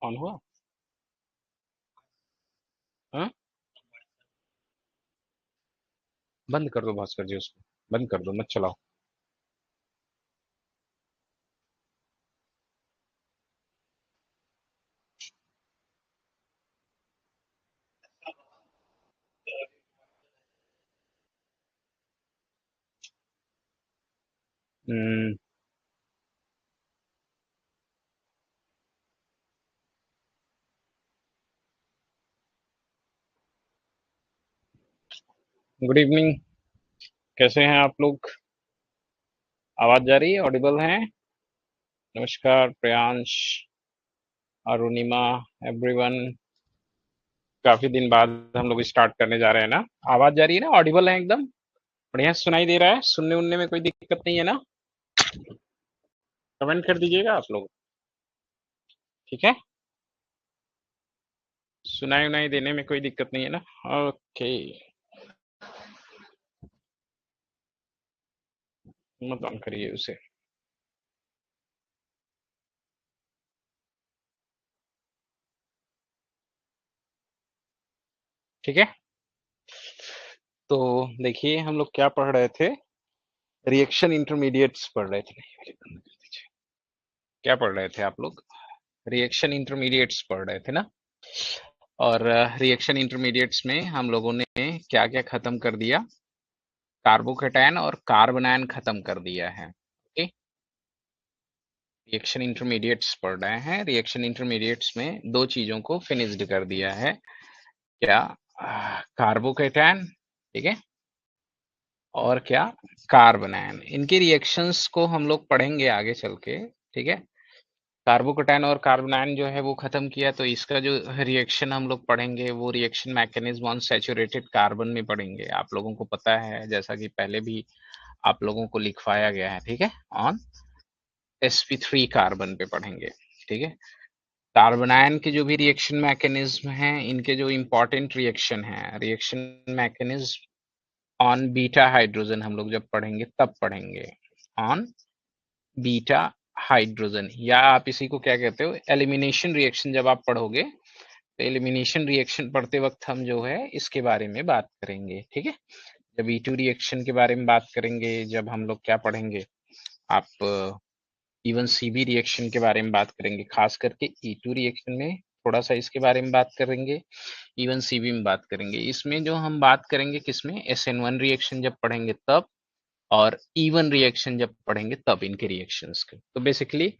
On हुआ? हाँ, बंद कर दो भास्कर जी, उसको बंद कर दो, मत चलाओ। Good evening. कैसे हैं आप लोग? आवाज जा रही है? ऑडिबल हैं? नमस्कार प्रियांश, अरुणिमा, एवरीवन। काफी दिन बाद हम लोग स्टार्ट करने जा रहे हैं ना। आवाज जा रही है ना? ऑडिबल है एकदम बढ़िया सुनाई दे रहा है? सुनने उनने में कोई दिक्कत नहीं है ना? कमेंट कर दीजिएगा आप लोग। ठीक है, सुनाई उनाई देने में कोई दिक्कत नहीं है ना? ओके, मत ऑन करिए उसे। ठीक है, तो देखिए हम लोग क्या पढ़ रहे थे। रिएक्शन इंटरमीडिएट्स पढ़ रहे थे। नहीं, मेरे बंद कर दीजिए। क्या पढ़ रहे थे आप लोग? रिएक्शन इंटरमीडिएट्स पढ़ रहे थे ना। और रिएक्शन इंटरमीडिएट्स में हम लोगों ने क्या क्या खत्म कर दिया? कार्बोकेटायन और कार्बोनायन खत्म कर दिया है। ओके, रिएक्शन इंटरमीडिएट्स पढ़ रहे हैं। रिएक्शन इंटरमीडिएट्स में दो चीजों को फिनिश्ड कर दिया है। क्या? कार्बोकेटायन, ठीक है, और क्या? कार्बोनायन। इनके रिएक्शंस को हम लोग पढ़ेंगे आगे चल के। ठीक है, कार्बोकेटायन और कार्बोनायन जो है वो खत्म किया, तो इसका जो रिएक्शन हम लोग पढ़ेंगे वो reaction mechanism on saturated carbon में पढ़ेंगे। आप लोगों को पता है, जैसा कि पहले भी आप लोगों को लिखवाया गया है। ठीक है, ऑन sp3 कार्बन पे पढ़ेंगे। ठीक है, कार्बोनायन के जो भी रिएक्शन मैकेनिज्म हैं, इनके जो इंपॉर्टेंट रिएक्शन है, reaction mechanism on beta hydrogen हम लोग जब पढ़ेंगे तब पढ़ेंगे। ऑन बीटा हाइड्रोजन, या आप इसी को क्या कहते हो, एलिमिनेशन रिएक्शन। जब आप पढ़ोगे तो एलिमिनेशन रिएक्शन पढ़ते वक्त हम जो है इसके बारे में बात करेंगे। ठीक है, जब E2 रिएक्शन के बारे में बात करेंगे, जब हम लोग क्या पढ़ेंगे, आप इवन सीबी रिएक्शन के बारे में बात करेंगे। खास करके E2 रिएक्शन में थोड़ा सा इसके बारे में बात करेंगे, इवन सीबी में बात करेंगे। इसमें जो हम बात करेंगे किसमें, SN1 रिएक्शन जब पढ़ेंगे तब, और इवन रिएक्शन जब पढ़ेंगे तब इनके रिएक्शंस के। तो बेसिकली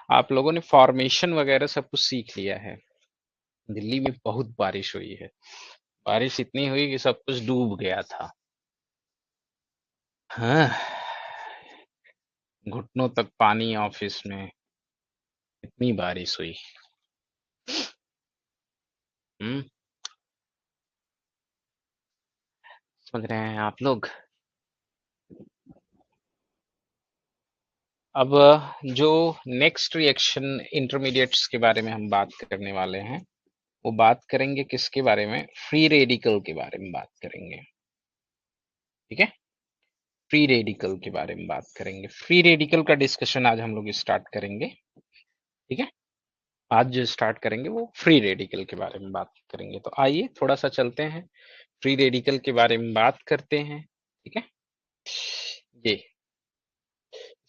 आप लोगों ने फॉर्मेशन वगैरह सब कुछ सीख लिया है। दिल्ली में बहुत बारिश हुई है, बारिश इतनी हुई कि सब कुछ डूब गया था। हाँ, घुटनों तक पानी ऑफिस में, इतनी बारिश हुई। हम्म, समझ रहे हैं आप लोग? अब जो नेक्स्ट रिएक्शन इंटरमीडिएट्स के बारे में हम बात करने वाले हैं, वो बात करेंगे किसके बारे में? फ्री रेडिकल के बारे में बात करेंगे। ठीक है, फ्री रेडिकल के बारे में बात करेंगे। फ्री रेडिकल का डिस्कशन आज हम लोग स्टार्ट करेंगे। ठीक है, आज जो स्टार्ट करेंगे वो फ्री रेडिकल के बारे में बात करेंगे। तो आइए थोड़ा सा चलते हैं, फ्री रेडिकल के बारे में बात करते हैं। ठीक है, ये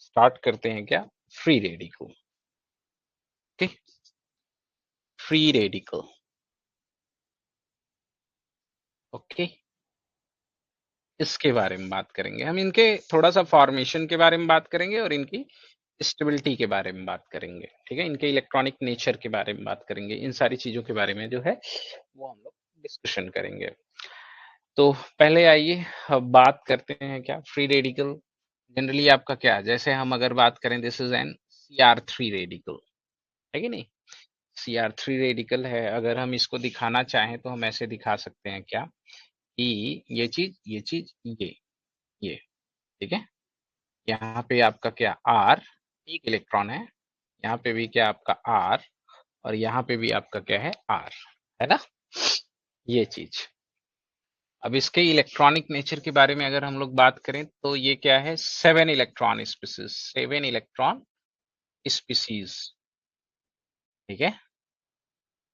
स्टार्ट करते हैं क्या? Free radical. Okay, free radical. Okay, इसके बारे में बात करेंगे हम। इनके थोड़ा सा फॉर्मेशन के बारे में बात करेंगे और इनकी स्टेबिलिटी के बारे में बात करेंगे। ठीक है, इनके इलेक्ट्रॉनिक नेचर के बारे में बात करेंगे। इन सारी चीजों के बारे में जो है वो हम लोग डिस्कशन करेंगे। तो पहले आइए अब बात करते हैं क्या फ्री रेडिकल। जनरली आपका क्या, जैसे हम अगर बात करें, this is N CR3 radical, है कि नहीं? CR3 रेडिकल है। अगर हम इसको दिखाना चाहें तो हम ऐसे दिखा सकते हैं क्या, कि ये चीज, ये चीज, ये, ठीक है, यहाँ पे आपका क्या R एक इलेक्ट्रॉन है, यहाँ पे भी क्या आपका R, और यहाँ पे भी आपका क्या है R, है ना, ये चीज। अब इसके इलेक्ट्रॉनिक नेचर के बारे में अगर हम लोग बात करें तो ये क्या है, 7 इलेक्ट्रॉन स्पीसीज, 7 इलेक्ट्रॉन स्पीसीज। ठीक है,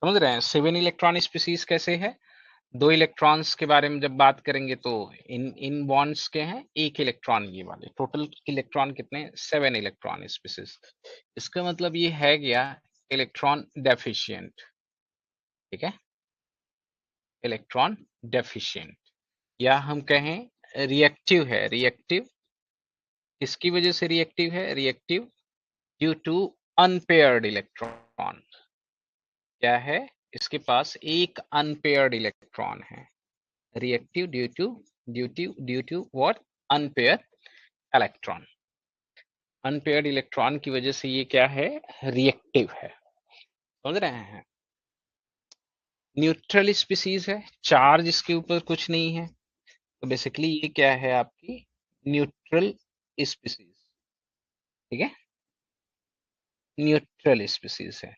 समझ रहे हैं? 7 इलेक्ट्रॉन स्पीसीज कैसे है? 2 इलेक्ट्रॉन्स के बारे में जब बात करेंगे तो इन इन बॉन्ड्स के हैं 1 इलेक्ट्रॉन, ये वाले टोटल इलेक्ट्रॉन कितने? 7 इलेक्ट्रॉन स्पीसीज। इसका मतलब ये है गया इलेक्ट्रॉन डेफिशिएंट, ठीक है, इलेक्ट्रॉन डेफिशिएंट, या हम कहें रिएक्टिव है। रिएक्टिव किसकी वजह से रिएक्टिव है? Reactive due to unpaired electron. क्या है? इसके पास एक अनपेयर्ड इलेक्ट्रॉन है। Reactive due to what? Unpaired electron. Unpaired electron की वजह से ये क्या है? रिएक्टिव है। समझ रहे हैं? न्यूट्रल स्पीसीज है, चार्ज इसके ऊपर कुछ नहीं है, तो बेसिकली ये क्या है? आपकी न्यूट्रल स्पीसीज, ठीक है, न्यूट्रल स्पीसीज है।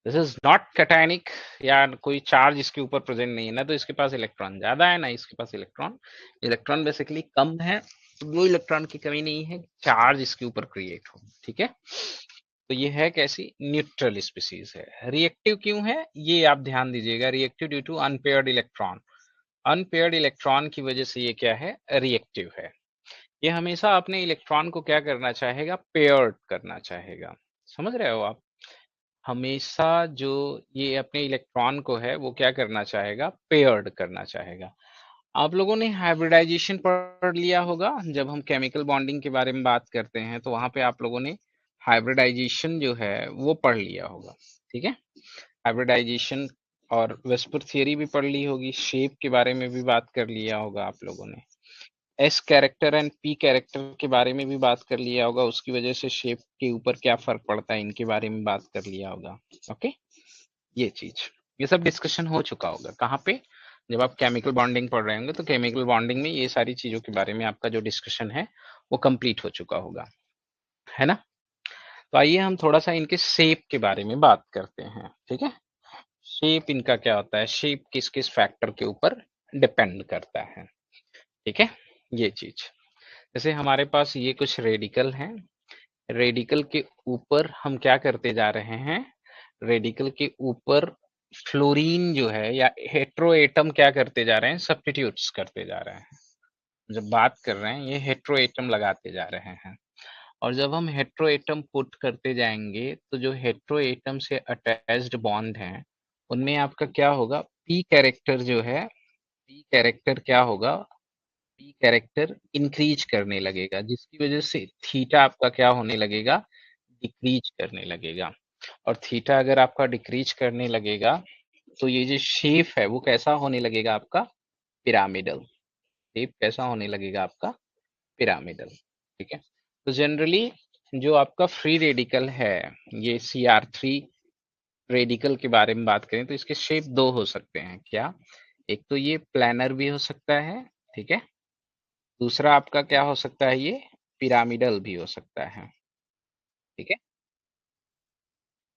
दिस इज नॉट कैटायनिक, या कोई चार्ज इसके ऊपर प्रेजेंट नहीं है, ना तो इसके पास इलेक्ट्रॉन ज्यादा है ना इसके पास इलेक्ट्रॉन इलेक्ट्रॉन बेसिकली कम है, वो इलेक्ट्रॉन की कमी नहीं है, चार्ज इसके ऊपर क्रिएट हो, ठीक है। तो ये है कैसी? न्यूट्रल स्पीसीज है। रिएक्टिव क्यों है ये आप ध्यान दीजिएगा, reactive due to unpaired electron. Unpaired electron की वजह से ये क्या है? रिएक्टिव है। ये हमेशा अपने इलेक्ट्रॉन को क्या करना चाहेगा? पेयर्ड करना चाहेगा। समझ रहे हो आप? हमेशा जो ये अपने इलेक्ट्रॉन को है वो क्या करना चाहेगा? पेयर्ड करना चाहेगा। आप लोगों ने हाइब्रिडाइजेशन पढ़ लिया होगा, जब हम केमिकल बॉन्डिंग के बारे में बात करते हैं तो वहां पे आप लोगों ने हाइब्रिडाइजेशन जो है वो पढ़ लिया होगा, ठीक है। हाइब्रिडाइजेशन और वेस्पर थियरी भी पढ़ ली होगी, शेप के बारे में भी बात कर लिया होगा आप लोगों ने, S character and P character के बारे में भी बात कर लिया होगा, उसकी वजह से शेप के ऊपर क्या फर्क पड़ता है इनके बारे में बात कर लिया होगा। ओके, ये चीज, ये सब डिस्कशन हो चुका होगा। कहाँ पे? जब आप केमिकल बॉन्डिंग पढ़ रहे होंगे तो केमिकल बॉन्डिंग में ये सारी चीजों के बारे में आपका जो डिस्कशन है वो कंप्लीट हो चुका होगा, है ना। तो आइए हम थोड़ा सा इनके शेप के बारे में बात करते हैं, ठीक है। शेप इनका क्या होता है? शेप किस किस फैक्टर के ऊपर डिपेंड करता है, ठीक है, ये चीज। जैसे हमारे पास ये कुछ रेडिकल हैं, रेडिकल के ऊपर हम क्या करते जा रहे हैं? रेडिकल के ऊपर फ्लोरीन जो है या हेट्रो एटम क्या करते जा रहे हैं? सब्स्टिट्यूट्स करते जा रहे हैं। जब बात कर रहे हैं ये हेट्रो एटम लगाते जा रहे हैं, और जब हम हेट्रो एटम पुट करते जाएंगे तो जो हेट्रो एटम से अटैच्ड बॉन्ड हैं उनमें आपका क्या होगा? पी कैरेक्टर जो है, पी कैरेक्टर क्या होगा? पी कैरेक्टर इंक्रीज करने लगेगा, जिसकी वजह से थीटा आपका क्या होने लगेगा? डिक्रीज करने लगेगा। और थीटा अगर आपका डिक्रीज करने लगेगा तो ये जो शेप है वो कैसा होने लगेगा आपका? पिरामिडल। शेप कैसा होने लगेगा आपका? पिरामिडल, ठीक है। तो जनरली जो आपका फ्री रेडिकल है, ये Cr3 रेडिकल के बारे में बात करें तो इसके शेप दो हो सकते हैं। क्या? एक तो ये प्लैनर भी हो सकता है, ठीक है। दूसरा आपका क्या हो सकता है? ये पिरामिडल भी हो सकता है, ठीक है।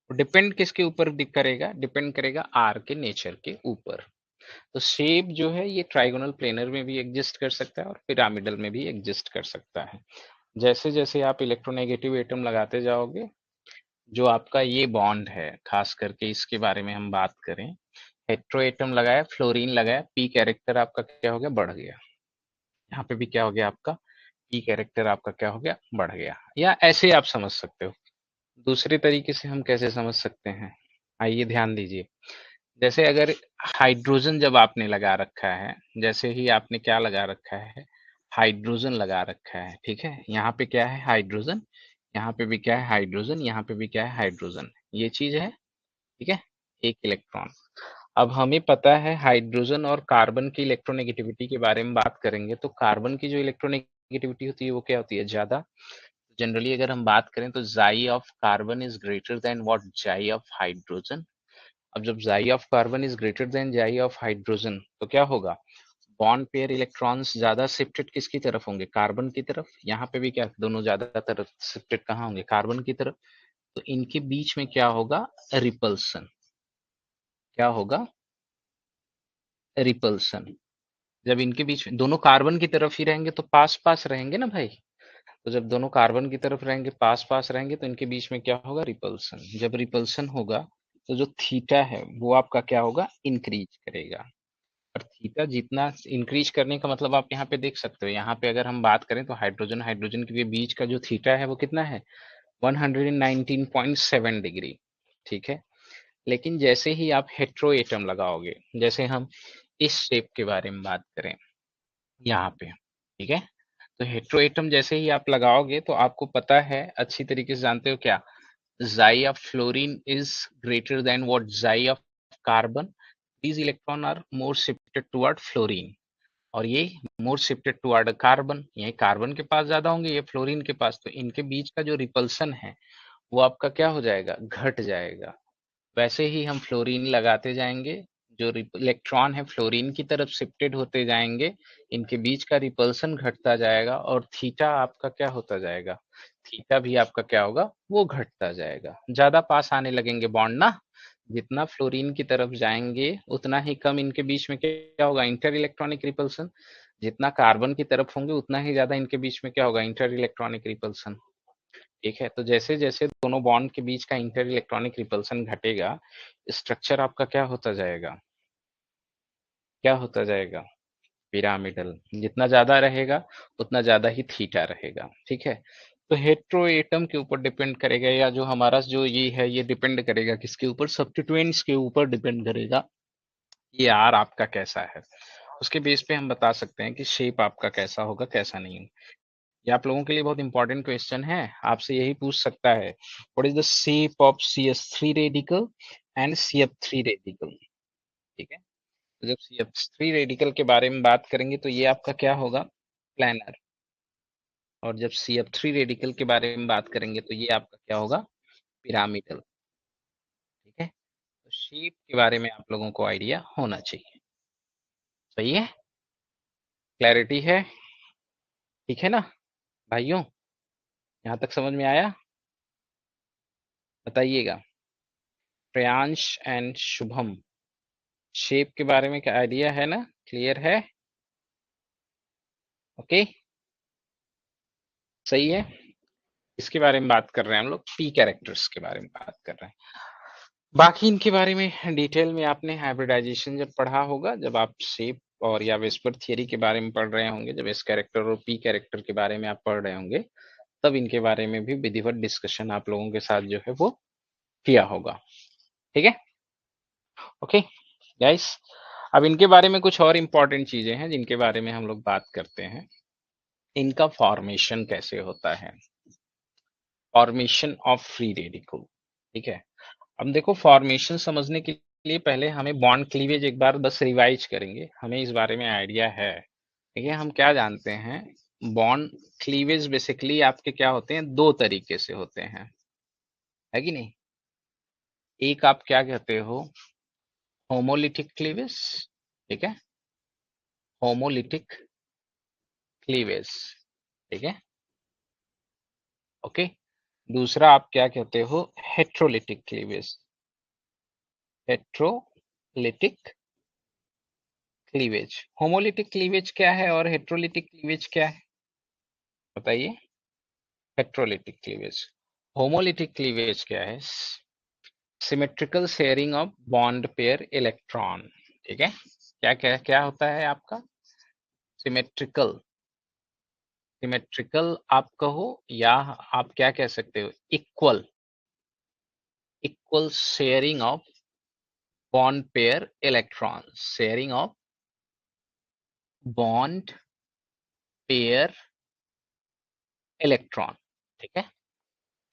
डिपेंड किसके ऊपर करेगा? डिपेंड करेगा आर के नेचर के ऊपर। तो शेप जो है ये ट्राइगोनल प्लेनर में भी एग्जिस्ट कर सकता है और पिरामिडल में भी एग्जिस्ट कर सकता है। जैसे जैसे आप इलेक्ट्रोनेगेटिव एटम लगाते जाओगे, जो आपका ये बॉन्ड है, खास करके इसके बारे में हम बात करें, हेट्रो एटम लगाया, फ्लोरीन लगाया, पी कैरेक्टर आपका क्या हो गया? बढ़ गया। यहाँ पे भी क्या हो गया आपका? पी कैरेक्टर आपका क्या हो गया? बढ़ गया। या ऐसे आप समझ सकते हो। दूसरे तरीके से हम कैसे समझ सकते हैं? आइए ध्यान दीजिए। जैसे अगर हाइड्रोजन जब आपने लगा रखा है, जैसे ही आपने क्या लगा रखा है? हाइड्रोजन लगा रखा है, ठीक है। यहाँ पे क्या है? हाइड्रोजन। यहाँ पे भी क्या है? हाइड्रोजन। यहाँ पे भी क्या है? हाइड्रोजन। ये चीज है, ठीक है, एक इलेक्ट्रॉन। अब हमें पता है हाइड्रोजन और कार्बन की इलेक्ट्रोनेगेटिविटी के बारे में बात करेंगे तो कार्बन की जो इलेक्ट्रोनेगेटिविटी होती है वो क्या होती है? ज्यादा। जनरली अगर हम बात करें तो जाई of carbon is greater than what? जाई ऑफ हाइड्रोजन। अब जब जाई of carbon is greater than जाई ऑफ हाइड्रोजन तो क्या होगा? बॉन्ड पेयर इलेक्ट्रॉन्स ज्यादा शिफ्टेड किसकी तरफ होंगे? कार्बन की तरफ। यहाँ पे भी क्या, दोनों ज्यादातर शिफ्टेड कहाँ होंगे? कार्बन की तरफ। तो इनके बीच में क्या होगा? रिपल्सन। क्या होगा? रिपल्सन। जब इनके बीच में दोनों कार्बन की तरफ ही रहेंगे तो पास पास रहेंगे ना भाई। तो जब दोनों कार्बन की तरफ रहेंगे, पास पास रहेंगे, तो इनके बीच में क्या होगा? रिपल्सन। जब रिपल्सन होगा तो जो थीटा है वो आपका क्या होगा, इंक्रीज करेगा। और थीटा जितना इंक्रीज करने का मतलब आप यहाँ पे देख सकते हो, यहाँ पे अगर हम बात करें तो हाइड्रोजन हाइड्रोजन के बीच का जो थीटा है वो कितना है, 119.7 डिग्री, ठीक है। लेकिन जैसे ही आप हेट्रो एटम लगाओगे, जैसे हम इस शेप के बारे में बात करें यहाँ पे, ठीक है, तो हेट्रो एटम जैसे ही आप लगाओगे तो आपको पता है, अच्छी तरीके से जानते हो क्या, xi of fluorine is greater than what xi of carbon. These electrons are more shifted toward fluorine. और ये मोर शिफ्टेड टुवर्ड कार्बन, ये कार्बन के पास ज्यादा होंगे, ये फ्लोरीन के पास, तो इनके बीच का जो रिपल्सन है वो आपका क्या हो जाएगा, घट जाएगा। वैसे ही हम फ्लोरीन लगाते जाएंगे, जो इलेक्ट्रॉन है फ्लोरीन की तरफ शिफ्टेड होते जाएंगे, इनके बीच का रिपल्सन घटता जाएगा और थीटा आपका क्या होता जाएगा, थीटा भी आपका क्या होगा, वो घटता जाएगा। ज्यादा पास आने लगेंगे बॉन्ड ना, जितना फ्लोरीन की तरफ जाएंगे उतना ही कम इनके बीच में क्या होगा, इंटर इलेक्ट्रॉनिक रिपल्सन। जितना कार्बन की तरफ होंगे उतना ही ज्यादा इनके बीच में क्या होगा, इंटर इलेक्ट्रॉनिक रिपल्सन। ठीक है, तो जैसे जैसे दोनों बॉन्ड के बीच का इंटर इलेक्ट्रॉनिक रिपल्सन घटेगा, स्ट्रक्चर आपका क्या होता जाएगा, क्या होता जाएगा, पिरामिडल। जितना ज्यादा रहेगा उतना ज्यादा ही थीटा रहेगा, ठीक है। तो हेट्रो एटम के ऊपर डिपेंड करेगा, या जो हमारा जो ये है ये डिपेंड करेगा किसके ऊपर, सब्स्टिट्यूएंट्स के ऊपर डिपेंड करेगा, ये आर आपका कैसा है। उसके बेस पे हम बता सकते हैं कि शेप आपका कैसा होगा कैसा नहीं। ये आप लोगों के लिए बहुत इंपॉर्टेंट क्वेश्चन है, आपसे यही पूछ सकता है, what is the shape of CH3 radical and CF3 radical, ठीक है। तो जब CF3 रेडिकल के बारे में बात करेंगे तो ये आपका क्या होगा, प्लानर। और जब CF3 रेडिकल के बारे में बात करेंगे तो ये आपका क्या होगा, पिरामिडल, ठीक है। तो शेप के बारे में आप लोगों को आइडिया होना चाहिए, सही है, क्लैरिटी है, ठीक है ना भाइयों, यहाँ तक समझ में आया, बताइएगा। प्रियांश एंड शुभम, शेप के बारे में क्या आइडिया है ना, क्लियर है, ओके, सही है। इसके बारे में बात कर रहे हैं हम लोग, पी कैरेक्टर्स के बारे में बात कर रहे हैं। बाकी इनके बारे में डिटेल में आपने हाइब्रिडाइजेशन जब पढ़ा होगा, जब आप शेप और या वेस्पर थियरी के बारे में पढ़ रहे होंगे, जब एस कैरेक्टर और पी कैरेक्टर के बारे में आप पढ़ रहे होंगे, तब इनके बारे में भी विधिवत डिस्कशन आप लोगों के साथ जो है वो किया होगा, ठीक है, ओके गाइस। अब इनके बारे में कुछ और इम्पोर्टेंट चीजें हैं जिनके बारे में हम लोग बात करते हैं, इनका फॉर्मेशन कैसे होता है, फॉर्मेशन ऑफ फ्री रेडिकल, ठीक है। अब देखो, फॉर्मेशन समझने के लिए पहले हमें बॉन्ड क्लीवेज एक बार बस रिवाइज करेंगे, हमें इस बारे में आइडिया है, ठीक है। हम क्या जानते हैं, बॉन्ड क्लीवेज बेसिकली आपके क्या होते हैं, दो तरीके से होते हैं, है कि नहीं। एक आप क्या कहते हो, होमोलिटिक क्लीवेज, ठीक है, होमोलिटिक क्लीवेज, ठीक है, ओके। दूसरा आप क्या कहते हो, heterolytic cleavage, heterolytic cleavage. Homolytic cleavage क्या है और हेट्रोलिटिक क्लीवेज क्या है, बताइए। हेट्रोलिटिक क्लीवेज, होमोलिटिक क्लीवेज क्या है, symmetrical sharing of bond pair electron, ठीक है। क्या क्या क्या होता है आपका, सिमेट्रिकल, सिमेट्रिकल आप कहो या आप क्या कह सकते हो, equal, equal sharing of bond pair electron, sharing of bond pair electron, ठीक है।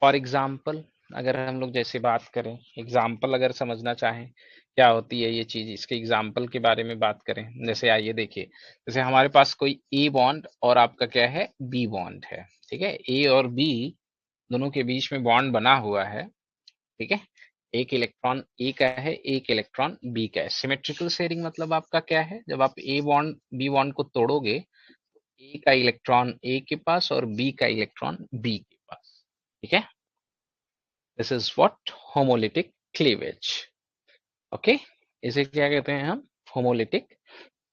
फॉर एग्जाम्पल, अगर हम लोग जैसे बात करें, एग्जाम्पल अगर समझना चाहें क्या होती है ये चीज, इसके एग्जाम्पल के बारे में बात करें, जैसे आइए देखिए, जैसे हमारे पास कोई ए बॉन्ड और आपका क्या है, बी बॉन्ड है, ठीक है। ए और बी दोनों के बीच में बॉन्ड बना हुआ है, ठीक है। एक इलेक्ट्रॉन ए का है, एक इलेक्ट्रॉन बी का है। सिमेट्रिकल शेयरिंग मतलब आपका क्या है, जब आप ए बॉन्ड बी बॉन्ड को तोड़ोगे, ए का इलेक्ट्रॉन ए के पास और बी का इलेक्ट्रॉन बी के पास, ठीक है। This is what homolytic cleavage, okay. इसे क्या कहते हैं हम, homolytic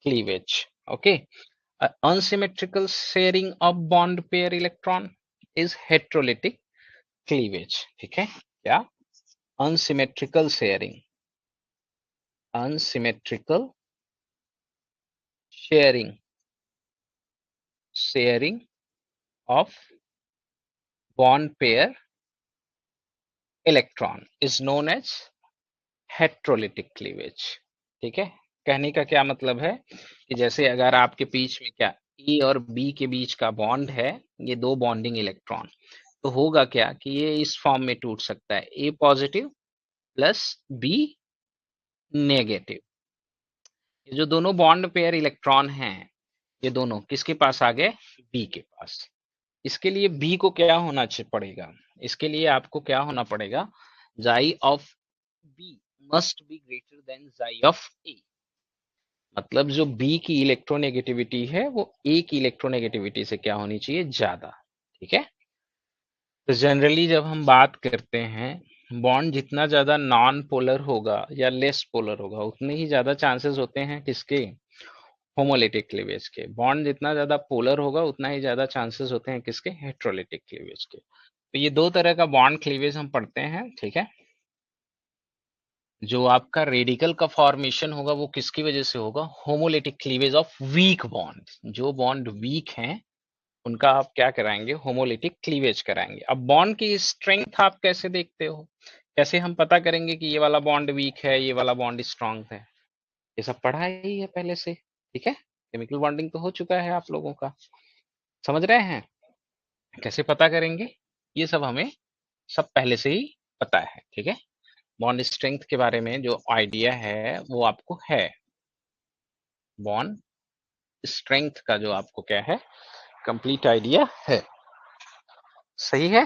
cleavage, okay. Unsymmetrical sharing of bond pair electron is heterolytic cleavage, ठीक है। क्या unsymmetrical sharing, unsymmetrical sharing of bond pair electron is known as heterolytic cleavage। ठीक है, कहने का क्या मतलब है कि जैसे अगर आपके बीच में क्या E और B के बीच का बॉन्ड है, ये दो बॉन्डिंग इलेक्ट्रॉन, तो होगा क्या कि ये इस फॉर्म में टूट सकता है, A positive plus B negative. ये जो दोनों बॉन्ड पेयर इलेक्ट्रॉन हैं, ये दोनों किसके पास आ गए, B के पास। इसके लिए B को क्या होना पड़ेगा, इसके लिए आपको क्या होना पड़ेगा, जाई of B must be greater than जाई ऑफ A। मतलब जो B की इलेक्ट्रोनेगेटिविटी है वो A की इलेक्ट्रोनेगेटिविटी से क्या होनी चाहिए, ज्यादा। ठीक है, तो जनरली जब हम बात करते हैं बॉन्ड जितना ज्यादा नॉन पोलर होगा या लेस पोलर होगा, उतने ही ज्यादा चांसेस होते हैं किसके, होमोलिटिक क्लीवेज के। बॉन्ड जितना ज्यादा पोलर होगा उतना ही ज्यादा चांसेस होते हैं किसके, हेट्रोलिटिक क्लीवेज के। तो ये दो तरह का बॉन्ड क्लीवेज हम पढ़ते हैं। ठीक है, जो आपका रेडिकल का फॉर्मेशन होगा वो किसकी वजह से होगा, homolytic cleavage of weak bond. जो बॉन्ड वीक हैं उनका आप क्या कराएंगे, होमोलिटिक क्लीवेज कराएंगे। अब बॉन्ड की स्ट्रेंथ आप कैसे देखते हो, कैसे हम पता करेंगे कि ये वाला बॉन्ड वीक है, ये वाला बॉन्ड स्ट्रांग है, ये सब पढ़ा ही है पहले से। ठीक है, केमिकल बॉन्डिंग तो हो चुका है आप लोगों का, समझ रहे हैं। कैसे पता करेंगे, ये सब हमें सब पहले से ही पता है। ठीक है, बॉन्ड स्ट्रेंथ के बारे में जो आइडिया है वो आपको है, बॉन्ड स्ट्रेंथ का जो आपको क्या है, कंप्लीट आइडिया है। सही है,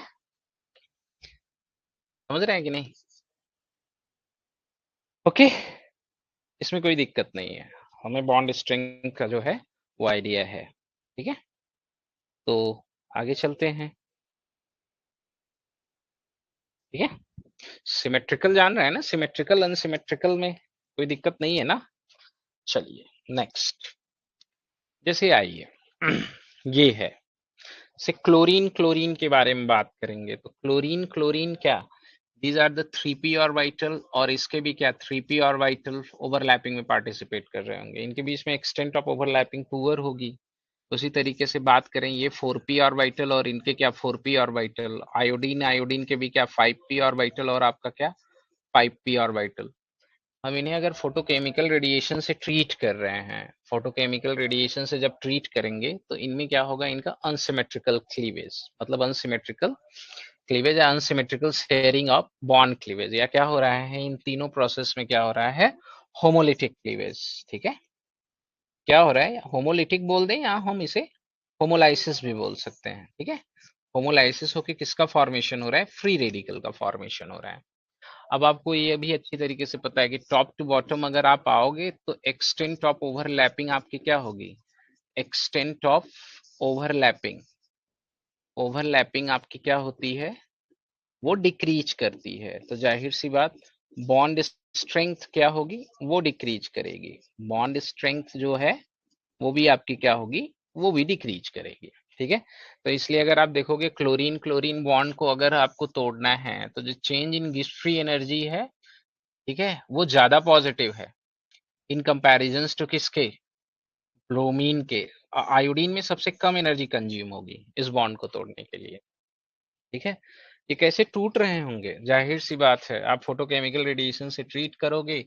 समझ रहे हैं कि नहीं। ओके, इसमें कोई दिक्कत नहीं है, हमें बॉन्ड स्ट्रेंथ का जो है वो आइडिया है। ठीक है, तो आगे चलते हैं। ठीक है, सिमेट्रिकल जान रहे हैं ना, सिमेट्रिकल अनसिमेट्रिकल में कोई दिक्कत नहीं है ना। चलिए नेक्स्ट, जैसे आइए ये है, से क्लोरीन, क्लोरीन के बारे में बात करेंगे। तो क्लोरीन, क्लोरीन क्या, these are the 3p orbital, और इसके भी क्या 3p ऑर्बिटल ओवरलैपिंग में पार्टिसिपेट कर रहे होंगे, इनके बीच में एक्सटेंट ऑफ ओवरलैपिंग पुअर होगी। उसी तरीके से बात करें, ये 4p ऑर्बिटल और इनके क्या 4p ऑर्बिटल, आयोडीन, आयोडीन के भी क्या 5p ऑर्बिटल और आपका क्या 5p ऑर्बिटल। हम इन्हें अगर फोटोकेमिकल रेडिएशन से ट्रीट कर रहे हैं, फोटोकेमिकल रेडिएशन से जब ट्रीट करेंगे तो इनमें क्या होगा, इनका अनसिमेट्रिकल क्लीवेज, मतलब अनसिमेट्रिकल क्लीवेज या unsymmetrical sharing of bond cleavage, या क्या हो रहा है इन तीनों प्रोसेस में क्या हो रहा है, होमोलिटिक क्लीवेज। ठीक है, क्या हो रहा है, होमोलिटिक बोल दें या हम इसे होमोलाइसिस भी बोल सकते हैं। ठीक है, होमोलाइसिस होके किसका फॉर्मेशन हो रहा है, फ्री रेडिकल का फॉर्मेशन हो रहा है। अब आपको ये भी अच्छी तरीके से पता है कि टॉप टू बॉटम अगर आप आओगे तो एक्सटेंट ऑफ ओवरलैपिंग आपकी क्या होगी, एक्सटेंट ऑफ ओवरलैपिंग, ओवरलैपिंग आपकी क्या होती है, वो डिक्रीज करती है। तो जाहिर सी बात, बॉन्ड स्ट्रेंथ क्या होगी, वो डिक्रीज करेगी। बॉन्ड स्ट्रेंथ जो है वो भी आपकी क्या होगी, वो भी डिक्रीज करेगी। ठीक है, तो इसलिए अगर आप देखोगे क्लोरीन, क्लोरीन बॉन्ड को अगर आपको तोड़ना है तो जो change in Gibbs free energy है, ठीक है, वो ज्यादा पॉजिटिव है इन कंपैरिजन टू किसके, ब्रोमीन के। आयोडीन में सबसे कम एनर्जी कंज्यूम होगी इस बॉन्ड को तोड़ने के लिए। ठीक है, ये कैसे टूट रहे होंगे, जाहिर सी बात है आप फोटोकेमिकल रेडिएशन से ट्रीट करोगे,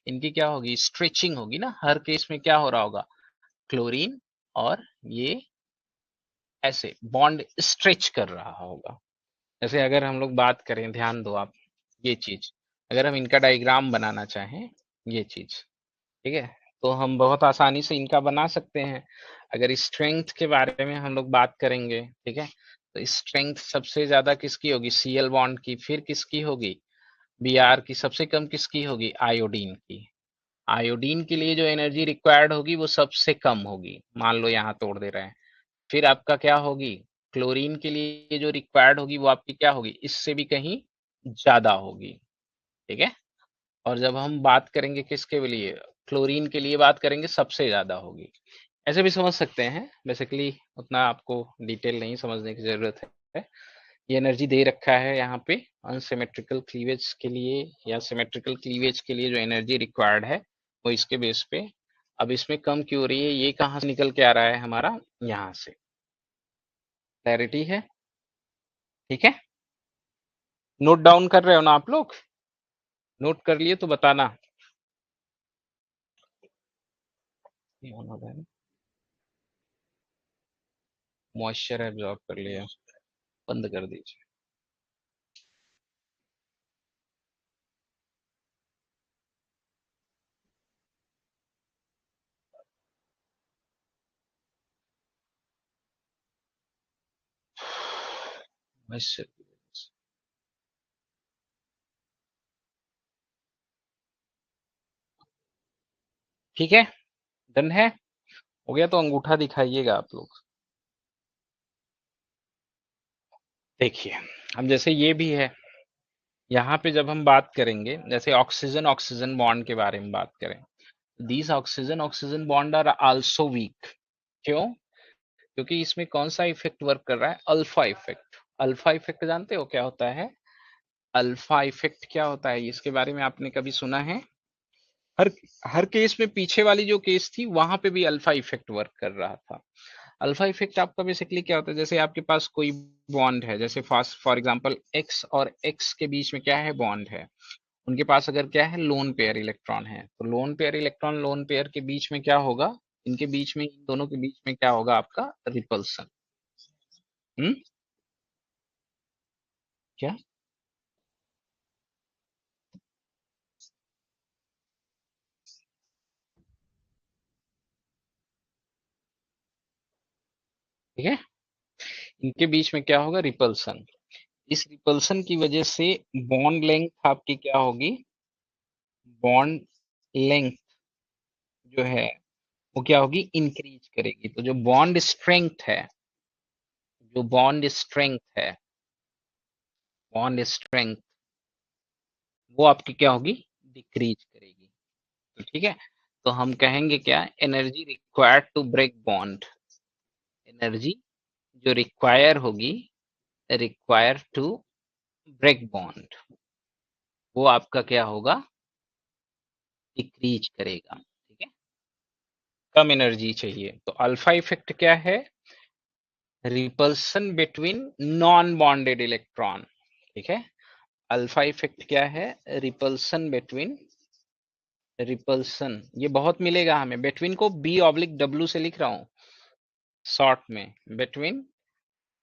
इनकी क्या होगी, स्ट्रेचिंग होगी ना। हर केस में क्या हो रहा होगा, क्लोरीन और ये ऐसे बॉन्ड स्ट्रेच कर रहा होगा। जैसे अगर हम लोग बात करें, ध्यान दो आप, ये चीज अगर हम इनका डायग्राम बनाना चाहें, ये चीज, ठीक है, तो हम बहुत आसानी से इनका बना सकते हैं। अगर स्ट्रेंथ के बारे में हम लोग बात करेंगे, ठीक है, तो स्ट्रेंथ सबसे ज्यादा किसकी होगी, सीएल बॉन्ड की, फिर किसकी होगी, बीआर की, सबसे कम किसकी होगी, आयोडीन की। आयोडीन के लिए जो एनर्जी रिक्वायर्ड होगी वो सबसे कम होगी, मान लो यहाँ तोड़ दे रहे हैं। फिर आपका क्या होगी, क्लोरीन के लिए जो रिक्वायर्ड होगी वो आपकी क्या होगी, इससे भी कहीं ज्यादा होगी। ठीक है, और जब हम बात करेंगे किसके लिए, क्लोरीन के लिए बात करेंगे, सबसे ज्यादा होगी। ऐसे भी समझ सकते हैं, बेसिकली उतना आपको डिटेल नहीं समझने की जरूरत है। ये एनर्जी दे रखा है यहाँ पे अनसिमेट्रिकल क्लीवेज के लिए या सिमेट्रिकल क्लीवेज के लिए जो एनर्जी रिक्वायर्ड है वो इसके बेस पे। अब इसमें कम क्यों हो रही है, ये कहाँ से निकल के आ रहा है हमारा, यहाँ से। क्लैरिटी है? ठीक है, नोट डाउन कर रहे हो ना आप लोग? नोट कर लिए तो बताना। मॉइस्चर एब्जॉर्ब कर लिया, बंद कर दीजिए। मॉइस्चर, ठीक है, डन है, हो गया तो अंगूठा दिखाइएगा आप लोग। देखिए, अब जैसे ये भी है, यहाँ पे जब हम बात करेंगे जैसे ऑक्सीजन ऑक्सीजन बॉन्ड के बारे में बात करें, these oxygen oxygen bond are also weak. क्यों? क्योंकि इसमें कौन सा इफेक्ट वर्क कर रहा है, अल्फा इफेक्ट। अल्फा इफेक्ट जानते हो क्या होता है? अल्फा इफेक्ट क्या होता है, इसके बारे में आपने कभी सुना है? हर हर केस में पीछे वाली जो केस थी वहां पे भी अल्फा इफेक्ट वर्क कर रहा था। अल्फा इफेक्ट आपका बेसिकली क्या होता है, जैसे आपके पास कोई बॉन्ड है, जैसे फॉर एग्जांपल एक्स और एक्स के बीच में क्या है, बॉन्ड है। उनके पास अगर क्या है, लोन पेयर इलेक्ट्रॉन है, तो loan pair electron lone pair के बीच में क्या होगा, इनके बीच में, इन दोनों के बीच में क्या होगा, आपका रिपल्सन। हम्म, क्या? ठीक है, इनके बीच में क्या होगा, रिपल्सन। इस रिपल्सन की वजह से बॉन्ड लेंथ आपकी क्या होगी, बॉन्ड लेंथ जो है वो क्या होगी, इंक्रीज करेगी। तो जो बॉन्ड स्ट्रेंथ है, जो बॉन्ड स्ट्रेंथ है, बॉन्ड स्ट्रेंथ वो आपकी क्या होगी, डिक्रीज करेगी। तो ठीक है, तो हम कहेंगे क्या, energy required to break bond, energy जो रिक्वायर होगी, रिक्वायर टू ब्रेक बॉन्ड, वो आपका क्या होगा, डिक्रीज करेगा। ठीक है, कम एनर्जी चाहिए। तो अल्फा इफेक्ट क्या है, repulsion between non bonded electron. ठीक है, अल्फा इफेक्ट क्या है, रिपल्सन बिटवीन, रिपल्सन ये बहुत मिलेगा हमें, बिटवीन को बी ऑब्लिक डब्ल्यू से लिख रहा हूं शॉर्ट में, बिटवीन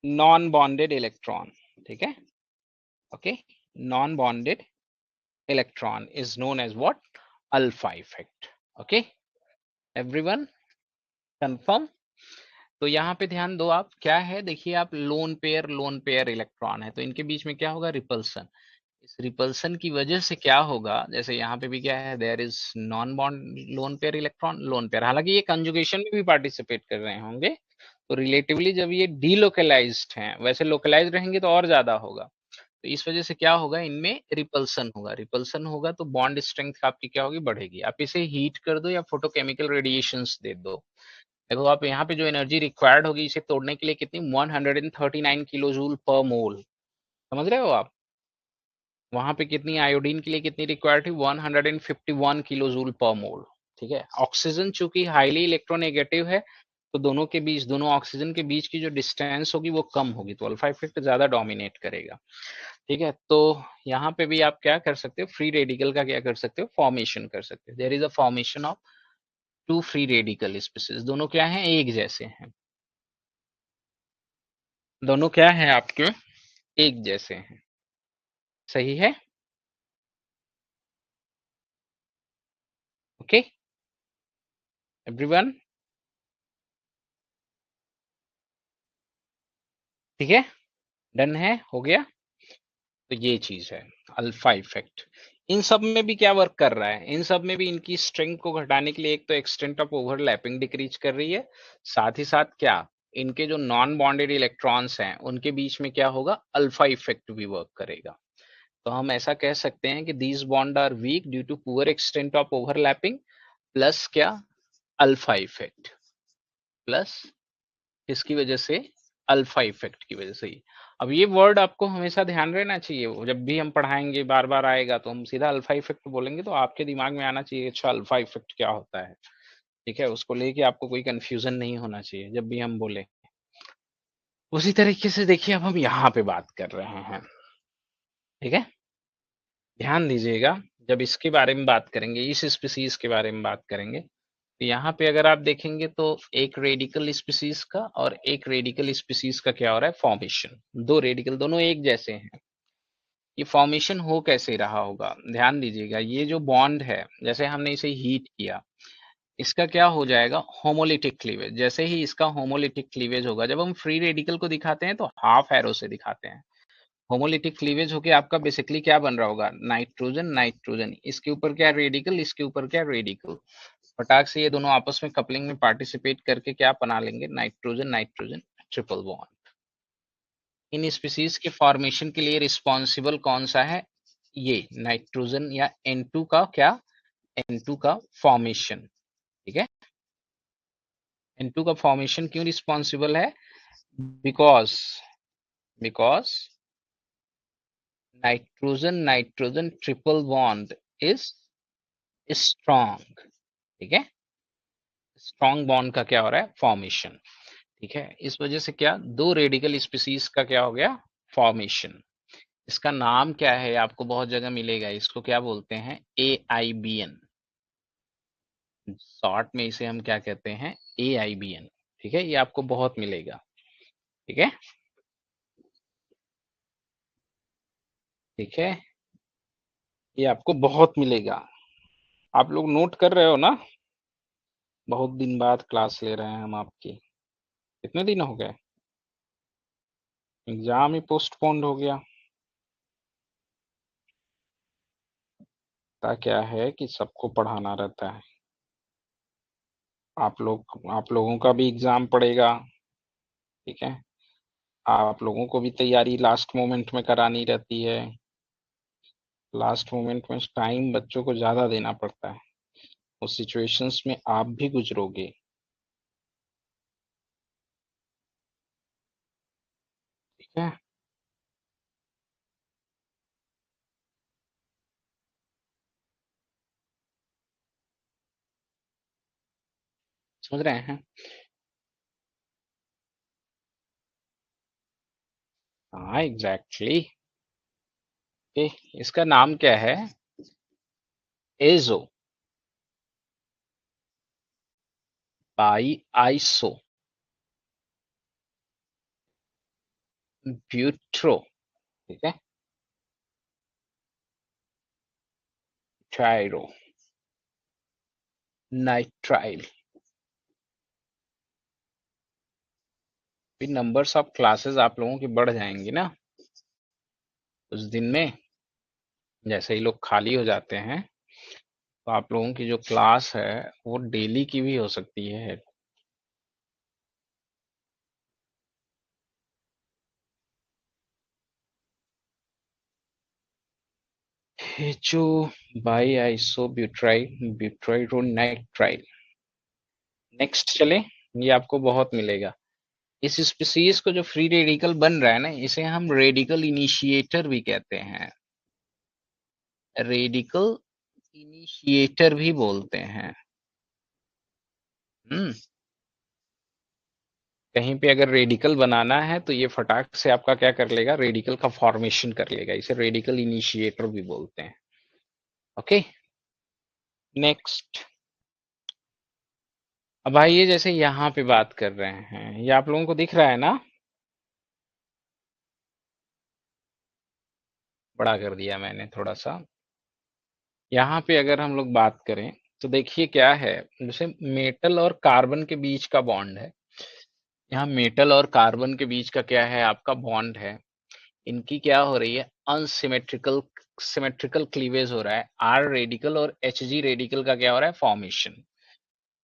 नॉन बॉन्डेड इलेक्ट्रॉन। ठीक है, okay, non bonded electron is known as what, alpha effect. Okay, everyone confirm? तो यहाँ पे ध्यान दो आप, क्या है देखिए, आप लोन पेयर इलेक्ट्रॉन है, तो इनके बीच में क्या होगा, रिपल्सन। इस रिपल्सन की वजह से क्या होगा, जैसे यहाँ पे भी क्या है, there is non bond lone pair electron lone pair, हालांकि ये कंजुगेशन में भी पार्टिसिपेट कर रहे होंगे, तो रिलेटिवली जब ये डीलोकलाइज्ड हैं, वैसे लोकलाइज्ड रहेंगे तो और ज्यादा होगा। तो इस वजह से क्या होगा, इनमें रिपल्सन होगा, रिपल्सन होगा तो बॉन्ड स्ट्रेंथ आपकी क्या होगी, बढ़ेगी। आप इसे हीट कर दो या फोटोकेमिकल रेडिएशंस दे दो, देखो आप यहाँ पे जो एनर्जी रिक्वायर्ड होगी इसे तोड़ने के लिए कितनी, 139 किलो जूल पर मोल, समझ रहे हो आप? वहां पे कितनी, आयोडीन के लिए कितनी रिक्वायर्ड थी, 151 किलो जूल पर मोल। ठीक है, ऑक्सीजन चूंकि हाईली इलेक्ट्रोनेगेटिव है, तो दोनों के बीच, दोनों ऑक्सीजन के बीच की जो डिस्टेंस होगी वो कम होगी, तो अल्फा इफेक्ट ज्यादा डोमिनेट करेगा। ठीक है, तो यहाँ पे भी आप क्या कर सकते हो, फ्री रेडिकल का क्या कर सकते हो, फॉर्मेशन कर सकते हो। There is a formation of two free radical species, दोनों क्या हैं, एक जैसे हैं, दोनों क्या हैं आपके, एक जैसे हैं। सही है, ओके एवरीवन, ठीक है, डन है, हो गया। तो ये चीज है अल्फा इफेक्ट। इन सब में भी क्या वर्क कर रहा है, इन सब में भी इनकी स्ट्रेंथ को घटाने के लिए एक तो एक्सटेंट ऑफ ओवरलैपिंग डिक्रीज कर रही है, साथ ही साथ क्या, इनके जो नॉन बॉन्डेड इलेक्ट्रॉन्स हैं उनके बीच में क्या होगा, अल्फा इफेक्ट भी वर्क करेगा। तो हम ऐसा कह सकते हैं कि these bond are weak due to poor extent of overlapping, plus क्या, अल्फा इफेक्ट, प्लस इसकी वजह से, अल्फा इफेक्ट की वजह से ही। अब ये वर्ड आपको हमेशा ध्यान रहना चाहिए, वो जब भी हम पढ़ाएंगे बार बार आएगा तो हम सीधा अल्फा इफेक्ट बोलेंगे तो आपके दिमाग में आना चाहिए अच्छा अल्फा इफेक्ट क्या होता है। ठीक है, उसको लेके आपको कोई कंफ्यूजन नहीं होना चाहिए जब भी हम बोले। उसी तरीके से देखिए अब हम यहाँ पे बात कर रहे हैं। ठीक है, ध्यान दीजिएगा, जब इसके बारे में बात करेंगे, इस स्पीसीज के बारे में बात करेंगे, तो यहाँ पे अगर आप देखेंगे तो एक रेडिकल स्पीसीज का और एक रेडिकल स्पीसीज का क्या हो रहा है, फॉर्मेशन। दो रेडिकल दोनों एक जैसे हैं, ये फॉर्मेशन हो कैसे रहा होगा, ध्यान दीजिएगा। ये जो बॉन्ड है, जैसे हमने इसे हीट किया, इसका क्या हो जाएगा, होमोलिटिक क्लीवेज। जैसे ही इसका होमोलिटिक क्लीवेज होगा, जब हम फ्री रेडिकल को दिखाते हैं तो हाफ एरो से दिखाते हैं। होमोलिटिक क्लीवेज होके आपका बेसिकली क्या बन रहा होगा, नाइट्रोजन नाइट्रोजन, इसके ऊपर क्या रेडिकल, इसके ऊपर क्या रेडिकल, फटाक से ये दोनों आपस में कपलिंग में पार्टिसिपेट करके क्या बना लेंगे, नाइट्रोजन नाइट्रोजन ट्रिपल बॉन्ड। इन स्पीसीज के फॉर्मेशन के लिए रिस्पॉन्सिबल कौन सा है, ये नाइट्रोजन या N2 का क्या, N2 का फॉर्मेशन। ठीक है, N2 का फॉर्मेशन क्यों रिस्पॉन्सिबल है, because because nitrogen nitrogen triple bond is strong. ठीक है, स्ट्रॉन्ग बॉन्ड का क्या हो रहा है, फॉर्मेशन। ठीक है, इस वजह से क्या, दो रेडिकल स्पीसीज का क्या हो गया, फॉर्मेशन। इसका नाम क्या है, आपको बहुत जगह मिलेगा, इसको क्या बोलते हैं, AIBN। शॉर्ट में इसे हम क्या कहते हैं, AIBN। ठीक है, ये आपको बहुत मिलेगा। ठीक है, ठीक है, ये आपको बहुत मिलेगा। आप लोग नोट कर रहे हो ना, बहुत दिन बाद क्लास ले रहे हैं हम आपकी। कितने दिन हो गए, एग्जाम ही पोस्टपोन्ड हो गया। था क्या है कि सबको पढ़ाना रहता है, आप लोगों का भी एग्जाम पड़ेगा। ठीक है, आप लोगों को भी तैयारी लास्ट मोमेंट में करानी रहती है, लास्ट मोमेंट में टाइम बच्चों को ज्यादा देना पड़ता है, उस सिचुएशंस में आप भी गुजरोगे। ठीक है, समझ रहे हैं, हाँ एग्जैक्टली। इसका नाम क्या है, एजो बाई आइसो ब्यूट्रो। ठीक है, ट्राइरो नाइट्राइल। फिर नंबर्स ऑफ क्लासेस आप लोगों की बढ़ जाएंगी ना उस दिन में, जैसे ही लोग खाली हो जाते हैं तो आप लोगों की जो क्लास है वो डेली की भी हो सकती है। हेचो बाई आइसो ब्यूट्राइल ब्यूट्राइरो नाइट्राइल। नेक्स्ट चले, ये आपको बहुत मिलेगा। इस स्पीसीज को जो फ्री रेडिकल बन रहा है ना, इसे हम रेडिकल इनिशिएटर भी कहते हैं, रेडिकल इनिशिएटर भी बोलते हैं। हम्म, कहीं पे अगर रेडिकल बनाना है तो ये फटाक से आपका क्या कर लेगा, रेडिकल का फॉर्मेशन कर लेगा, इसे रेडिकल इनिशिएटर भी बोलते हैं। Okay, next. अब आइए जैसे यहाँ पे बात कर रहे हैं, ये आप लोगों को दिख रहा है ना, बड़ा कर दिया मैंने थोड़ा सा। यहाँ पे अगर हम लोग बात करें तो देखिए क्या है, जैसे मेटल और कार्बन के बीच का बॉन्ड है, यहाँ मेटल और कार्बन के बीच का क्या है, आपका बॉन्ड है। इनकी क्या हो रही है, अनसिमेट्रिकल सिमेट्रिकल क्लीवेज हो रहा है, आर रेडिकल और एच जी रेडिकल का क्या हो रहा है, फॉर्मेशन।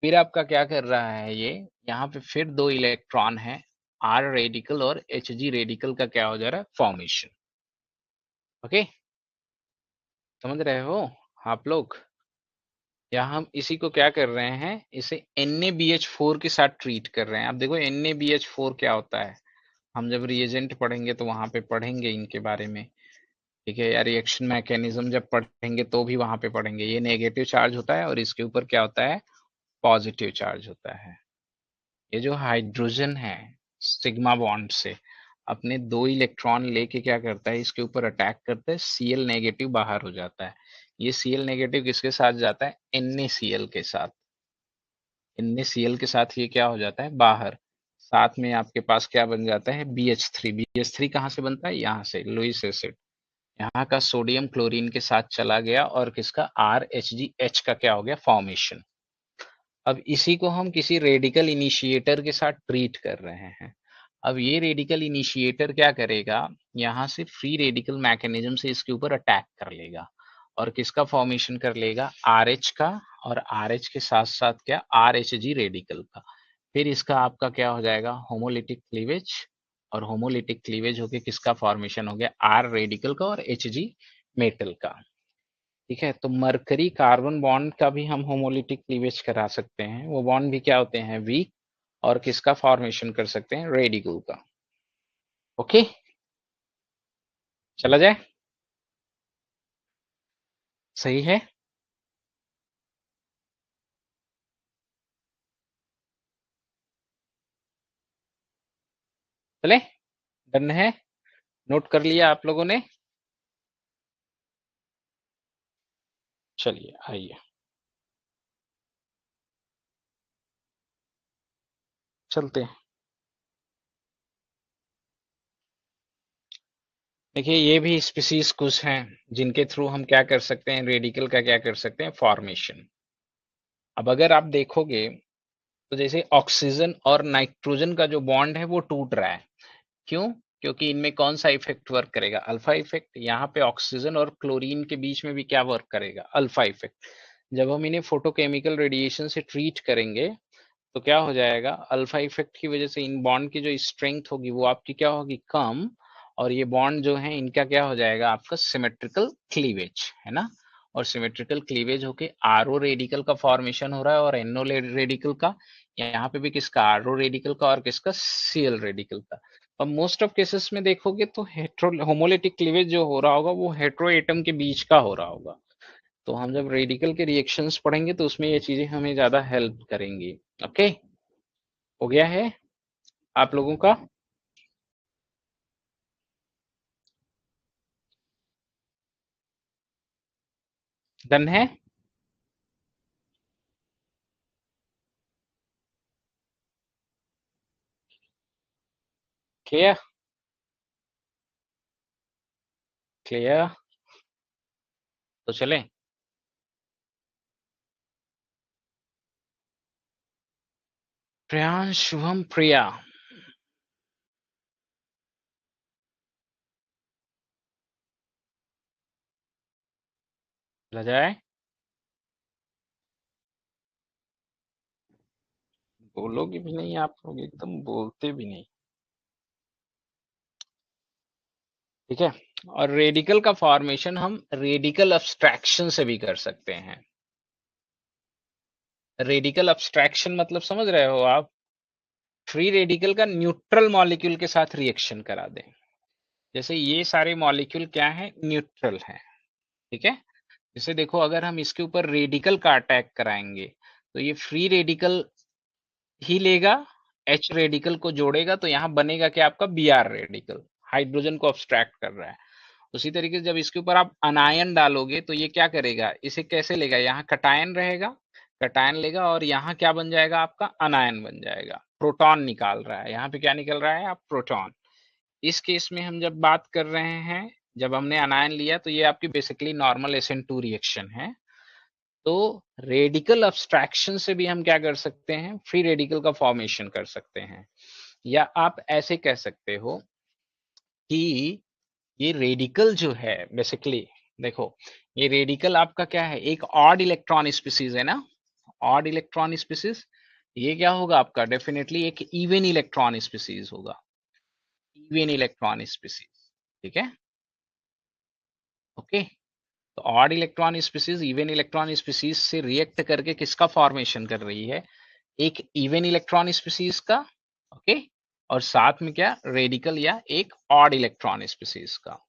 फिर आपका क्या कर रहा है ये, यहाँ पे फिर दो इलेक्ट्रॉन है, आर रेडिकल और एच जी रेडिकल का क्या हो जा रहा है, फॉर्मेशन। ओके, समझ रहे हो आप लोग, यहाँ हम इसी को क्या कर रहे हैं, इसे NaBH4 के साथ ट्रीट कर रहे हैं। आप देखो NaBH4 क्या होता है, हम जब रिएजेंट पढ़ेंगे तो वहां पे पढ़ेंगे इनके बारे में, ठीक है, या रिएक्शन मैकेनिज्म जब पढ़ेंगे तो भी वहां पे पढ़ेंगे। ये नेगेटिव चार्ज होता है और इसके ऊपर क्या होता है, पॉजिटिव चार्ज होता है। ये जो हाइड्रोजन है सिग्मा बॉन्ड से अपने 2 इलेक्ट्रॉन लेके क्या करता है, इसके ऊपर अटैक करता है, Cl नेगेटिव बाहर हो जाता है। ये Cl नेगेटिव किसके साथ जाता है, NaCl के साथ। NaCl के साथ ये क्या हो जाता है, बाहर। साथ में आपके पास क्या बन जाता है, BH3। BH3 कहाँ से बनता है, यहाँ से, लुईस एसिड। यहाँ का सोडियम क्लोरीन के साथ चला गया और किसका, RHGH का क्या हो गया, फॉर्मेशन। अब इसी को हम किसी रेडिकल इनिशिएटर के साथ ट्रीट कर रहे हैं। अब ये रेडिकल इनिशिएटर क्या करेगा, यहाँ से फ्री रेडिकल मैकेनिज्म से इसके ऊपर अटैक कर लेगा और किसका फॉर्मेशन कर लेगा, RH का, और RH के साथ साथ क्या, RHG रेडिकल का। फिर इसका आपका क्या हो जाएगा, होमोलिटिक क्लीवेज, और होमोलिटिक क्लीवेज होके किसका फॉर्मेशन हो गया, R रेडिकल का और HG मेटल का। ठीक है, तो मरकरी कार्बन बॉन्ड का भी हम होमोलिटिक क्लीवेज करा सकते हैं। वो बॉन्ड भी क्या होते हैं, वीक, और किसका फॉर्मेशन कर सकते हैं, रेडिकल का। ओके, चला जाए, सही है। चले, डन है, नोट कर लिया आप लोगों ने। चलिए आइए, चलते हैं। देखिए, ये भी स्पीसीज कुछ हैं जिनके थ्रू हम क्या कर सकते हैं, रेडिकल का क्या कर सकते हैं, फॉर्मेशन। अब अगर आप देखोगे तो जैसे ऑक्सीजन और नाइट्रोजन का जो बॉन्ड है वो टूट रहा है। क्यों, क्योंकि इनमें कौन सा इफेक्ट वर्क करेगा, अल्फा इफेक्ट। यहाँ पे ऑक्सीजन और क्लोरीन के बीच में भी क्या वर्क करेगा, अल्फा इफेक्ट। जब हम इन्हें फोटोकेमिकल रेडिएशन से ट्रीट करेंगे तो क्या हो जाएगा, अल्फा इफेक्ट की वजह से इन बॉन्ड की जो स्ट्रेंथ होगी वो आपकी क्या होगी, कम। और ये बॉन्ड जो है इनका क्या हो जाएगा, आपका सिमेट्रिकल क्लीवेज, है ना। और सिमेट्रिकल क्लीवेज होके आरओ रेडिकल का फॉर्मेशन हो रहा है और एनओ रेडिकल का। यहाँ पे भी किसका, आरओ रेडिकल का और किसका, सीएल रेडिकल का। अब मोस्ट ऑफ केसेस में देखोगे तो हेट्रो होमोलिटिक क्लीवेज जो हो रहा होगा वो हेट्रो एटम के बीच का हो रहा होगा। तो हम जब रेडिकल के रिएक्शंस पढ़ेंगे तो उसमें ये चीजें हमें ज्यादा हेल्प करेंगी। ओके, हो गया है आप लोगों का। डन है, क्लियर, क्लियर, तो चलें। प्रियांश, शुभम, प्रिया, चला जाए। बोलोगे भी नहीं आप लोग, एकदम बोलते भी नहीं। ठीक है, और रेडिकल का फॉर्मेशन हम रेडिकल अब्स्ट्रैक्शन से भी कर सकते हैं। रेडिकल अब्स्ट्रैक्शन मतलब समझ रहे हो आप, फ्री रेडिकल का न्यूट्रल मॉलिक्यूल के साथ रिएक्शन करा दें। जैसे ये सारे मॉलिक्यूल क्या है, न्यूट्रल है। ठीक है, जैसे देखो अगर हम इसके ऊपर रेडिकल का अटैक कराएंगे तो ये फ्री रेडिकल ही लेगा, एच रेडिकल को जोड़ेगा तो यहाँ बनेगा क्या, आपका Br रेडिकल, हाइड्रोजन को अब्स्ट्रैक्ट कर रहा है। उसी तरीके से जब इसके ऊपर आप अनायन डालोगे तो ये क्या करेगा, इसे कैसे लेगा, यहाँ कटायन रहेगा, कटायन लेगा और यहाँ क्या बन जाएगा, आपका अनायन बन जाएगा। प्रोटॉन निकाल रहा है, यहाँ पे क्या निकल रहा है, आप प्रोटॉन। इस केस में हम जब बात कर रहे हैं, जब हमने अनायन लिया तो ये आपकी बेसिकली नॉर्मल SN2 रिएक्शन है। तो रेडिकल अब्स्ट्रैक्शन से भी हम क्या कर सकते हैं, फ्री रेडिकल का फॉर्मेशन कर सकते हैं। या आप ऐसे कह सकते हो कि ये रेडिकल जो है बेसिकली, देखो ये रेडिकल आपका क्या है, एक ऑड इलेक्ट्रॉन स्पीसीज है ना, ऑड इलेक्ट्रॉन स्पीसीज। ये क्या होगा आपका, डेफिनेटली एक इवन इलेक्ट्रॉन स्पीसीज होगा, इवन इलेक्ट्रॉन स्पीसीज। ठीक है, ओके। तो odd electron species even electron species से रिएक्ट करके किसका फॉर्मेशन कर रही है, एक इवन इलेक्ट्रॉन स्पीसीज का। ओके, और साथ में क्या, रेडिकल या एक ऑड इलेक्ट्रॉन स्पीसीज का।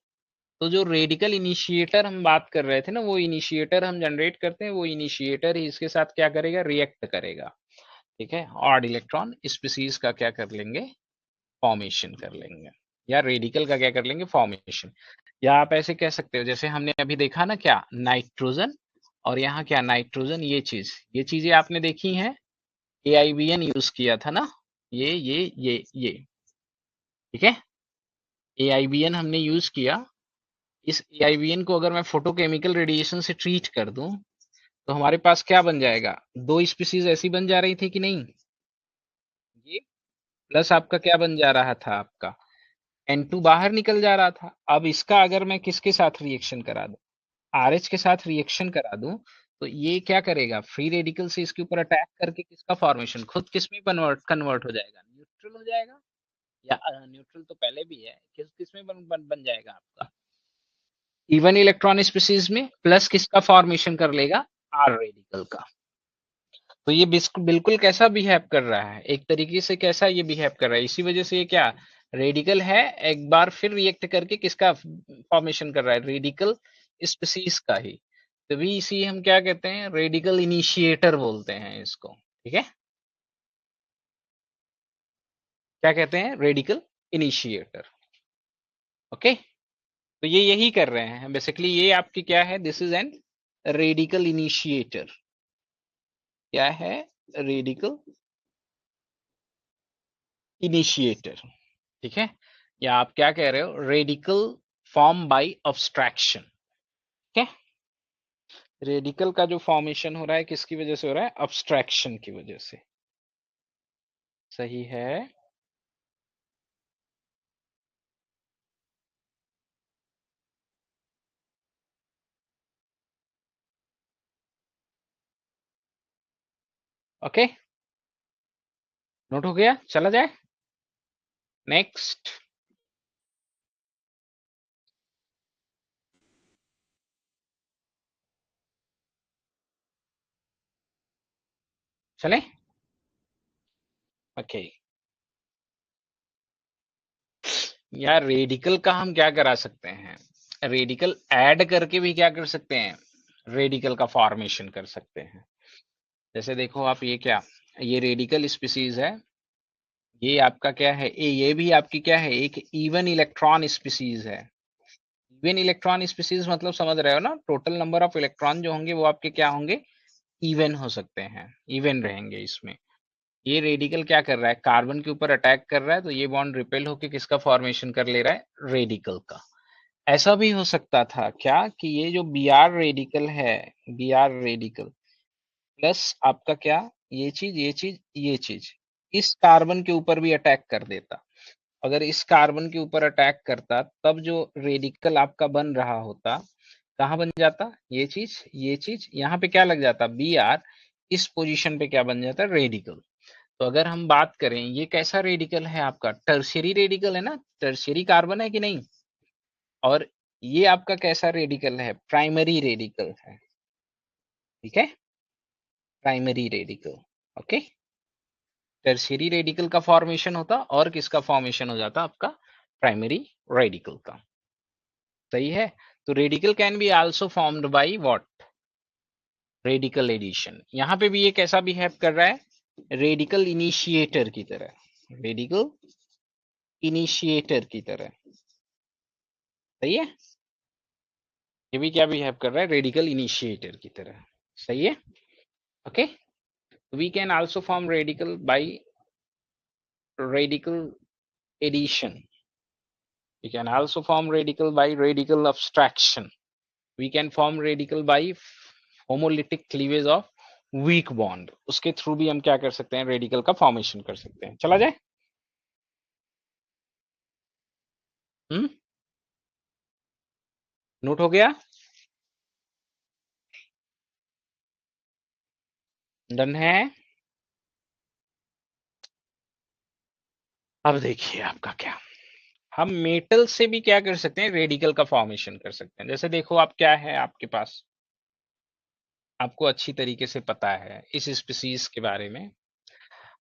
तो जो रेडिकल इनिशिएटर हम बात कर रहे थे ना, वो इनिशिएटर हम जनरेट करते हैं, वो इनिशिएटर ही इसके साथ क्या करेगा, रिएक्ट करेगा। ठीक है, ऑड इलेक्ट्रॉन स्पीसीज का क्या कर लेंगे, फॉर्मेशन कर लेंगे, या रेडिकल का क्या कर लेंगे, फॉर्मेशन। या आप ऐसे कह सकते हो, जैसे हमने अभी देखा ना, क्या नाइट्रोजन, और यहाँ क्या नाइट्रोजन, ये चीजें आपने देखी हैं, AIBN यूज किया था ना, ये ठीक है, AIBN हमने यूज किया। इस AIBN को अगर मैं फोटोकेमिकल रेडिएशन से ट्रीट कर दूं, तो हमारे पास क्या बन जाएगा, दो स्पीसीज ऐसी बन जा रही थी कि नहीं, ये प्लस आपका क्या बन जा रहा था, आपका N2 बाहर निकल जा रहा था। अब इसका अगर मैं किसके साथ रिएक्शन करा दूं, RH के साथ रिएक्शन करा दूं, तो ये क्या करेगा, फ्री रेडिकल से इसके ऊपर अटैक करके किसका फॉर्मेशन, खुद किस में कन्वर्ट हो जाएगा, न्यूट्रल हो जाएगा, या न्यूट्रल तो पहले भी है, किस में बन जाएगा आपका, इवन इलेक्ट्रॉन स्पीसीज में, प्लस किसका फॉर्मेशन कर लेगा, R रेडिकल का। तो ये बिल्कुल कैसा बिहेव कर रहा है, एक तरीके से कैसा ये बिहेव कर रहा है, इसी वजह से ये क्या रेडिकल है, एक बार फिर रिएक्ट करके किसका फॉर्मेशन कर रहा है, रेडिकल स्पीसीज का ही। तभी इसी हम क्या कहते हैं, रेडिकल इनिशिएटर बोलते हैं इसको। ठीक है, क्या कहते हैं, रेडिकल इनिशिएटर। ओके, तो ये यही कर रहे हैं बेसिकली, ये आपकी क्या है, this is N radical initiator. क्या है, रेडिकल इनिशिएटर। ठीक है, या आप क्या कह रहे हो, रेडिकल फॉर्म बाय ऑब्स्ट्रैक्शन। ठीक है, रेडिकल का जो फॉर्मेशन हो रहा है किसकी वजह से हो रहा है, ऑब्स्ट्रैक्शन की वजह से। सही है, ओके, नोट हो गया, चला जाए नेक्स्ट। चले, ओके। यार रेडिकल का हम क्या करा सकते हैं, रेडिकल ऐड करके भी क्या कर सकते हैं, रेडिकल का फॉर्मेशन कर सकते हैं। जैसे देखो आप, ये क्या, ये रेडिकल स्पीसीज है, ये आपका क्या है, ये भी आपकी क्या है, एक इवन इलेक्ट्रॉन स्पीसीज है। इवन इलेक्ट्रॉन स्पीसीज मतलब समझ रहे हो ना, टोटल नंबर ऑफ इलेक्ट्रॉन जो होंगे वो आपके क्या होंगे, इवन हो सकते हैं, इवन रहेंगे इसमें। ये रेडिकल क्या कर रहा है, कार्बन के ऊपर अटैक कर रहा है, तो ये बॉन्ड रिपेल होकर किसका फॉर्मेशन कर ले रहा है, रेडिकल का। ऐसा भी हो सकता था क्या, कि ये जो Br रेडिकल है, Br रेडिकल प्लस आपका क्या, ये चीज इस कार्बन के ऊपर भी अटैक कर देता। अगर इस कार्बन के ऊपर अटैक करता, तब जो रेडिकल आपका बन रहा होता, कहाँ बन जाता, ये चीज यहाँ पे क्या लग जाता, Br, इस पोजीशन पे क्या बन जाता, रेडिकल। तो अगर हम बात करें, ये कैसा रेडिकल है आपका, टर्शियरी रेडिकल है ना, टर्शियरी कार्बन है कि नहीं, और ये आपका कैसा रेडिकल है, प्राइमरी रेडिकल है। ठीक है, primary radical. Okay, tertiary radical का फॉर्मेशन होता, और किसका फॉर्मेशन हो जाता, आपका प्राइमरी रेडिकल का। सही है, तो radical can be also formed by what, radical addition. यहाँ पे भी ये कैसा बिहेव कर रहा है, रेडिकल इनिशिएटर की तरह, रेडिकल इनिशिएटर की तरह। सही है, ये भी क्या बिहेव कर रहा है, रेडिकल इनिशिएटर की तरह। सही है, okay. We can also form radical by radical addition. We can also form radical by radical abstraction. We can form radical by homolytic cleavage of weak bond. उसके थ्रू भी हम क्या कर सकते हैं, रेडिकल का फॉर्मेशन कर सकते हैं। चला जाए, नोट हो गया, डन है। अब देखिए आपका क्या, हम मेटल से भी क्या कर सकते हैं, रेडिकल का फॉर्मेशन कर सकते हैं। जैसे देखो आप, क्या है आपके पास, आपको अच्छी तरीके से पता है इस स्पीसीज के बारे में।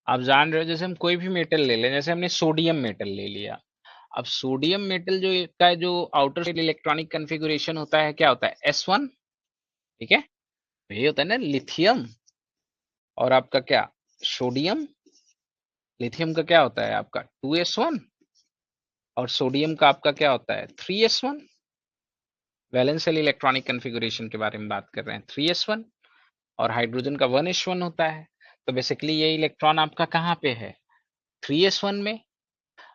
आप जान रहे हो, जैसे हम कोई भी मेटल ले लें, जैसे हमने सोडियम मेटल ले लिया। अब सोडियम मेटल का जो आउटर साइड इलेक्ट्रॉनिक कन्फिगुरेशन होता है, क्या होता है? S1। ठीक है, तो ये होता है ना लिथियम, और आपका क्या? सोडियम। लिथियम का क्या होता है आपका? 2s1, और सोडियम का आपका क्या होता है? 3s1। Valence shell electronic configuration के बारे में बात कर रहे हैं, 3s1, और हाइड्रोजन का 1s1 होता है। तो बेसिकली ये इलेक्ट्रॉन आपका कहाँ पे है? 3s1 में।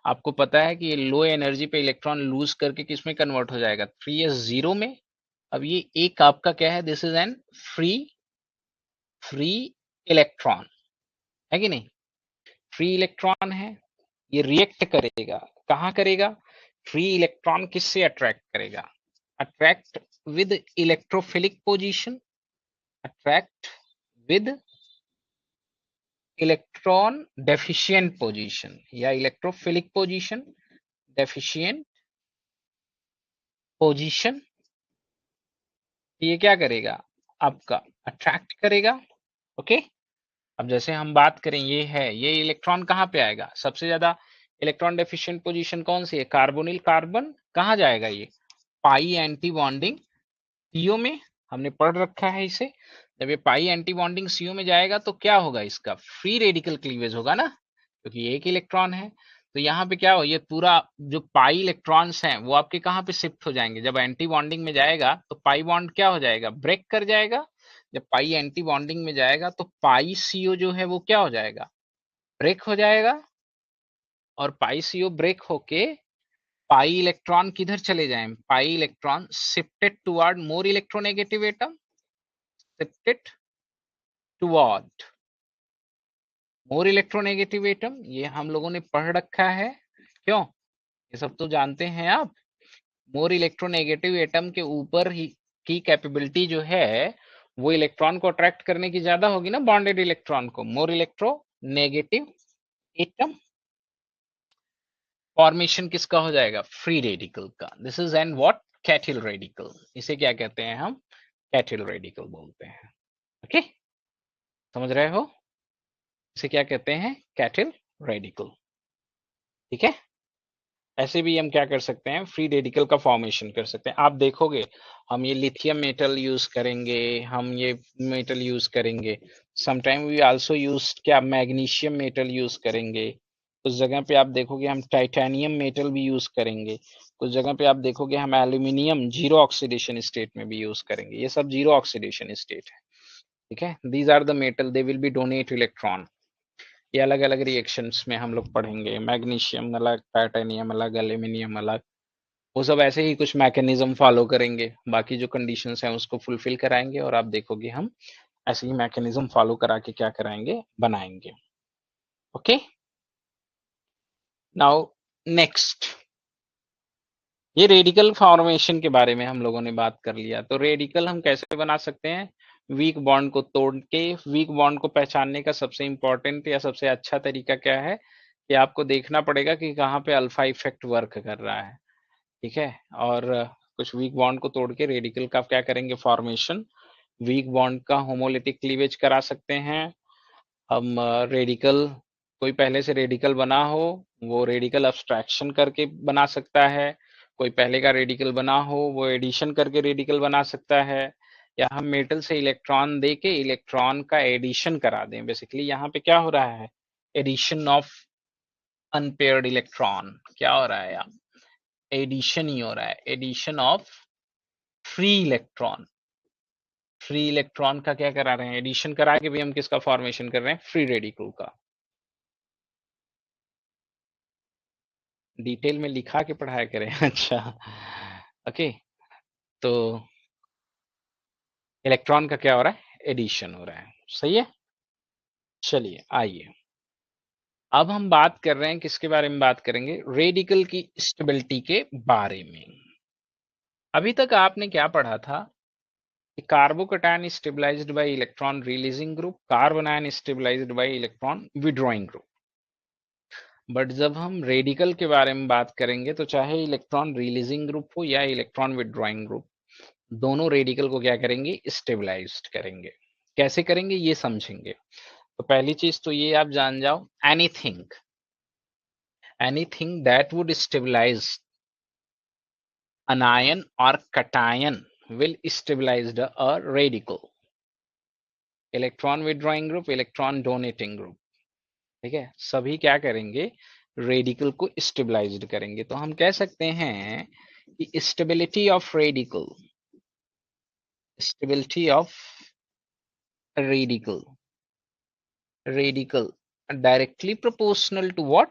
आपको पता है कि ये लो एनर्जी पे इलेक्ट्रॉन लूज करके किस में कन्वर्ट हो जाएगा? 3s0 में। अब ये एक आपका क्या है? This is N free free electron, है कि नहीं? फ्री इलेक्ट्रॉन है, ये रिएक्ट करेगा। कहाँ करेगा? फ्री इलेक्ट्रॉन किससे अट्रैक्ट करेगा? Attract with electrophilic position, attract with electron deficient position, या इलेक्ट्रोफिलिक पोजीशन, डेफिशिएंट पोजीशन। ये क्या करेगा? आपका अट्रैक्ट करेगा। ओके। अब जैसे हम बात करें, ये है, ये इलेक्ट्रॉन कहाँ पे आएगा? सबसे ज्यादा इलेक्ट्रॉन डेफिशिएंट पोजीशन कौन सी है? Carbonyl carbon. कहाँ जाएगा ये? पाई एंटी बॉन्डिंग सीओ में। हमने पढ़ रखा है इसे। जब ये पाई एंटी बॉन्डिंग सीओ में जाएगा तो क्या होगा? इसका फ्री रेडिकल क्लीवेज होगा ना, क्योंकि एक इलेक्ट्रॉन है। तो यहाँ पे क्या हो, ये पूरा जो पाई इलेक्ट्रॉन्स हैं वो आपके कहाँ पे शिफ्ट हो जाएंगे? जब एंटी बॉन्डिंग में जाएगा तो पाई बॉन्ड क्या हो जाएगा? ब्रेक कर जाएगा। जब पाई एंटी बॉन्डिंग में जाएगा तो पाई सीओ जो है वो क्या हो जाएगा? ब्रेक हो जाएगा। और पाई सीओ ब्रेक होके पाई इलेक्ट्रॉन किधर चले जाएं? Pi electron shifted toward more electronegative atom, shifted toward more electronegative atom. ये हम लोगों ने पढ़ रखा है। क्यों? ये सब तो जानते हैं आप। मोर इलेक्ट्रोनेगेटिव एटम के ऊपर ही की कैपेबिलिटी जो है वो इलेक्ट्रॉन को अट्रैक्ट करने की ज्यादा होगी ना, बॉन्डेड इलेक्ट्रॉन को। मोर इलेक्ट्रोनेगेटिव एटम फॉर्मेशन किसका हो जाएगा? फ्री रेडिकल का। This is an what? कैथिल रेडिकल। इसे क्या कहते हैं हम? कैथिल रेडिकल बोलते हैं। ओके, समझ रहे हो? इसे क्या कहते हैं? कैथिल रेडिकल। ठीक है। ऐसे भी हम क्या कर सकते हैं? फ्री रेडिकल का फॉर्मेशन कर सकते हैं। आप देखोगे हम ये लिथियम मेटल यूज करेंगे, हम ये मेटल यूज करेंगे। समटाइम वी आल्सो यूज क्या? मैग्नीशियम मेटल यूज करेंगे। कुछ जगह पे आप देखोगे हम टाइटेनियम मेटल भी यूज करेंगे। कुछ जगह पे आप देखोगे हम एल्यूमिनियम जीरो ऑक्सीडेशन स्टेट में भी यूज करेंगे। ये सब जीरो ऑक्सीडेशन स्टेट है। ठीक है, these are the metal, they will be donate electron. ये अलग अलग रिएक्शंस में हम लोग पढ़ेंगे। मैग्नीशियम अलग, टाइटेनियम अलग, एल्यूमिनियम अलग। वो सब ऐसे ही कुछ मैकेनिज्म फॉलो करेंगे, बाकी जो कंडीशंस हैं उसको फुलफिल कराएंगे, और आप देखोगे हम ऐसे ही मैकेनिज्म फॉलो करा के क्या कराएंगे? बनाएंगे। ओके, नाउ नेक्स्ट, ये रेडिकल फॉर्मेशन के बारे में हम लोगों ने बात कर लिया। तो रेडिकल हम कैसे बना सकते हैं? वीक बॉन्ड को तोड़ के। वीक बॉन्ड को पहचानने का सबसे इंपॉर्टेंट या सबसे अच्छा तरीका क्या है कि आपको देखना पड़ेगा कि कहाँ पे अल्फा इफेक्ट वर्क कर रहा है। ठीक है, और कुछ वीक बॉन्ड को तोड़ के रेडिकल का क्या करेंगे? फॉर्मेशन। वीक बॉन्ड का होमोलिटिक क्लीवेज करा सकते हैं हम। रेडिकल, कोई पहले से रेडिकल बना हो वो रेडिकल अब्स्ट्रैक्शन करके बना सकता है। कोई पहले का रेडिकल बना हो वो एडिशन करके रेडिकल बना सकता है। या हम मेटल से इलेक्ट्रॉन दे के इलेक्ट्रॉन का एडिशन करा दें। बेसिकली यहाँ पे क्या हो रहा है? Addition of unpaired electron. क्या हो रहा है यहाँ? एडिशन ही हो रहा है, addition of free electron. Free electron का क्या करा रहे हैं? एडिशन करा के भी हम किसका फॉर्मेशन कर रहे हैं? फ्री रेडिकल का। डिटेल में लिखा के पढ़ाया करें। अच्छा, ओके। तो इलेक्ट्रॉन का क्या हो रहा है? एडिशन हो रहा है। सही है। चलिए आइए, अब हम बात कर रहे हैं किसके बारे में? बात करेंगे रेडिकल की स्टेबिलिटी के बारे में। अभी तक आपने क्या पढ़ा था? Carbocation stabilized by electron releasing group, carbanion stabilized by electron withdrawing group. But जब हम रेडिकल के बारे में बात करेंगे तो चाहे इलेक्ट्रॉन रिलीजिंग ग्रुप हो या इलेक्ट्रॉन विड्रॉइंग ग्रुप, दोनों रेडिकल को क्या करेंगे? स्टेबलाइज्ड करेंगे। कैसे करेंगे ये समझेंगे। तो पहली चीज तो ये आप जान जाओ, anything that would stabilize an ion or cation will stabilize a radical, electron withdrawing group, electron donating group, ठीक है, सभी क्या करेंगे, रेडिकल को स्टेबलाइज्ड करेंगे। तो हम कह सकते हैं कि stability of radical radical directly proportional to what,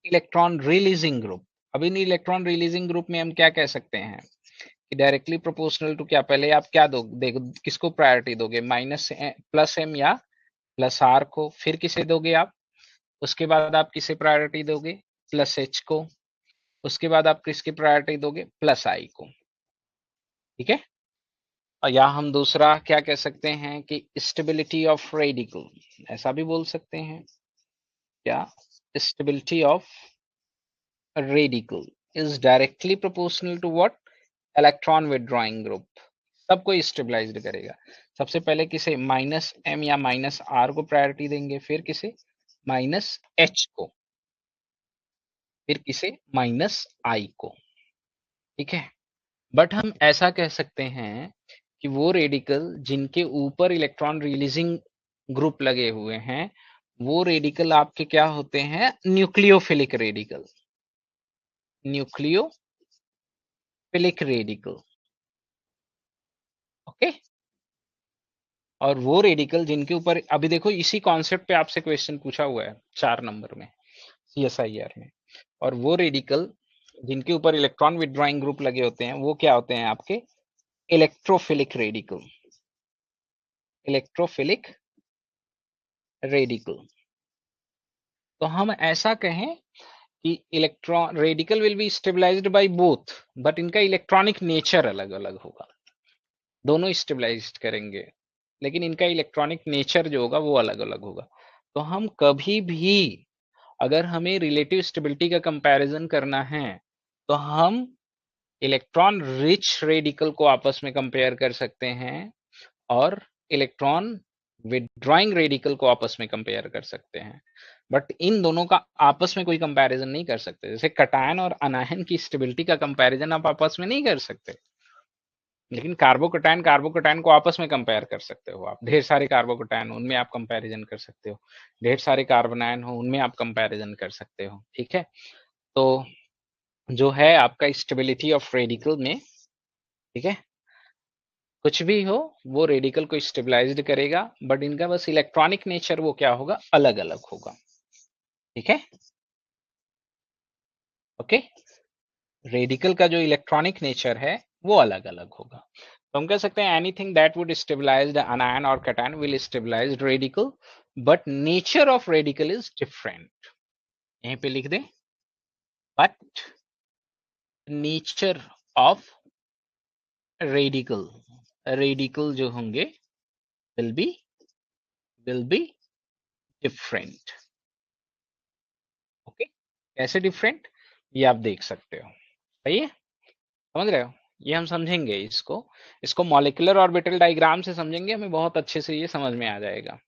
electron releasing group. अब इन इलेक्ट्रॉन रिलीजिंग ग्रुप में हम क्या कह सकते हैं कि डायरेक्टली प्रोपोर्शनल टू क्या, पहले आप क्या दो, देखो किसको प्रायोरिटी दोगे, माइनस प्लस एम या प्लस आर को, फिर किसे दोगे आप, उसके बाद आप किसे प्रायोरिटी दोगे, प्लस एच को, उसके बाद आप किसकी प्रायोरिटी दोगे, प्लस आई को, ठीक है। और या हम दूसरा क्या कह सकते हैं कि स्टेबिलिटी ऑफ रेडिकल, ऐसा भी बोल सकते हैं, क्या, stability of radical is directly proportional to what, electron withdrawing group, सबको स्टेबलाइज्ड करेगा। सबसे पहले किसे, माइनस एम या माइनस आर को प्रायोरिटी देंगे, फिर किसे, माइनस एच को, फिर किसे, माइनस आई को, ठीक है। बट हम ऐसा कह सकते हैं कि वो रेडिकल जिनके ऊपर इलेक्ट्रॉन रिलीजिंग ग्रुप लगे हुए हैं, वो रेडिकल आपके क्या होते हैं, nucleophilic radical, nucleophilic radical, okay. और वो रेडिकल जिनके ऊपर, अभी देखो इसी कॉन्सेप्ट पे आपसे क्वेश्चन पूछा हुआ है 4 नंबर में CSIR में, और वो रेडिकल जिनके ऊपर इलेक्ट्रॉन विड्रॉइंग ग्रुप लगे होते हैं वो क्या होते हैं आपके, इलेक्ट्रोफिलिक रेडिकल, इलेक्ट्रोफिलिक रेडिकल। तो हम ऐसा कहें कि electron radical will be stabilized by both, but इनका इलेक्ट्रॉनिक नेचर अलग अलग होगा, दोनों स्टेबलाइज्ड करेंगे लेकिन इनका इलेक्ट्रॉनिक नेचर जो होगा वो अलग अलग होगा। तो हम कभी भी अगर हमें रिलेटिव स्टेबिलिटी का कंपैरिजन करना है तो हम इलेक्ट्रॉन रिच रेडिकल को आपस में कंपेयर कर सकते हैं और इलेक्ट्रॉन विड्रॉइंग रेडिकल को आपस में कंपेयर कर सकते हैं, बट इन दोनों का आपस में कोई कंपैरिजन नहीं कर सकते। जैसे कटायन और अनायन की स्टेबिलिटी का कंपैरिजन आप आपस में नहीं कर सकते, लेकिन कार्बोकटायन को आपस में कंपेयर कर सकते हो आप, ढेर सारे कार्बोकटायन उनमें आप कंपैरिजन कर सकते हो, ढेर सारे कार्बोनायन हो उनमें आप कंपैरिजन कर सकते हो, ठीक है। तो जो है आपका स्टेबिलिटी ऑफ रेडिकल में, ठीक है, कुछ भी हो वो रेडिकल को स्टेबलाइज्ड करेगा, बट इनका बस इलेक्ट्रॉनिक नेचर वो क्या होगा, अलग अलग होगा, ठीक है, ओके। रेडिकल का जो इलेक्ट्रॉनिक नेचर है वो अलग अलग होगा। तो हम कह सकते हैं anything that would stabilize the anion और cation will stabilize radical, but nature of radical is different. यहीं पे लिख दें, but nature of radical, radical जो होंगे विल बी डिफरेंट, ओके। कैसे डिफरेंट, ये आप देख सकते हो, सही है, समझ रहे हो, ये हम समझेंगे इसको मॉलिक्यूलर ऑर्बिटल डायग्राम से समझेंगे, हमें बहुत अच्छे से ये समझ में आ जाएगा,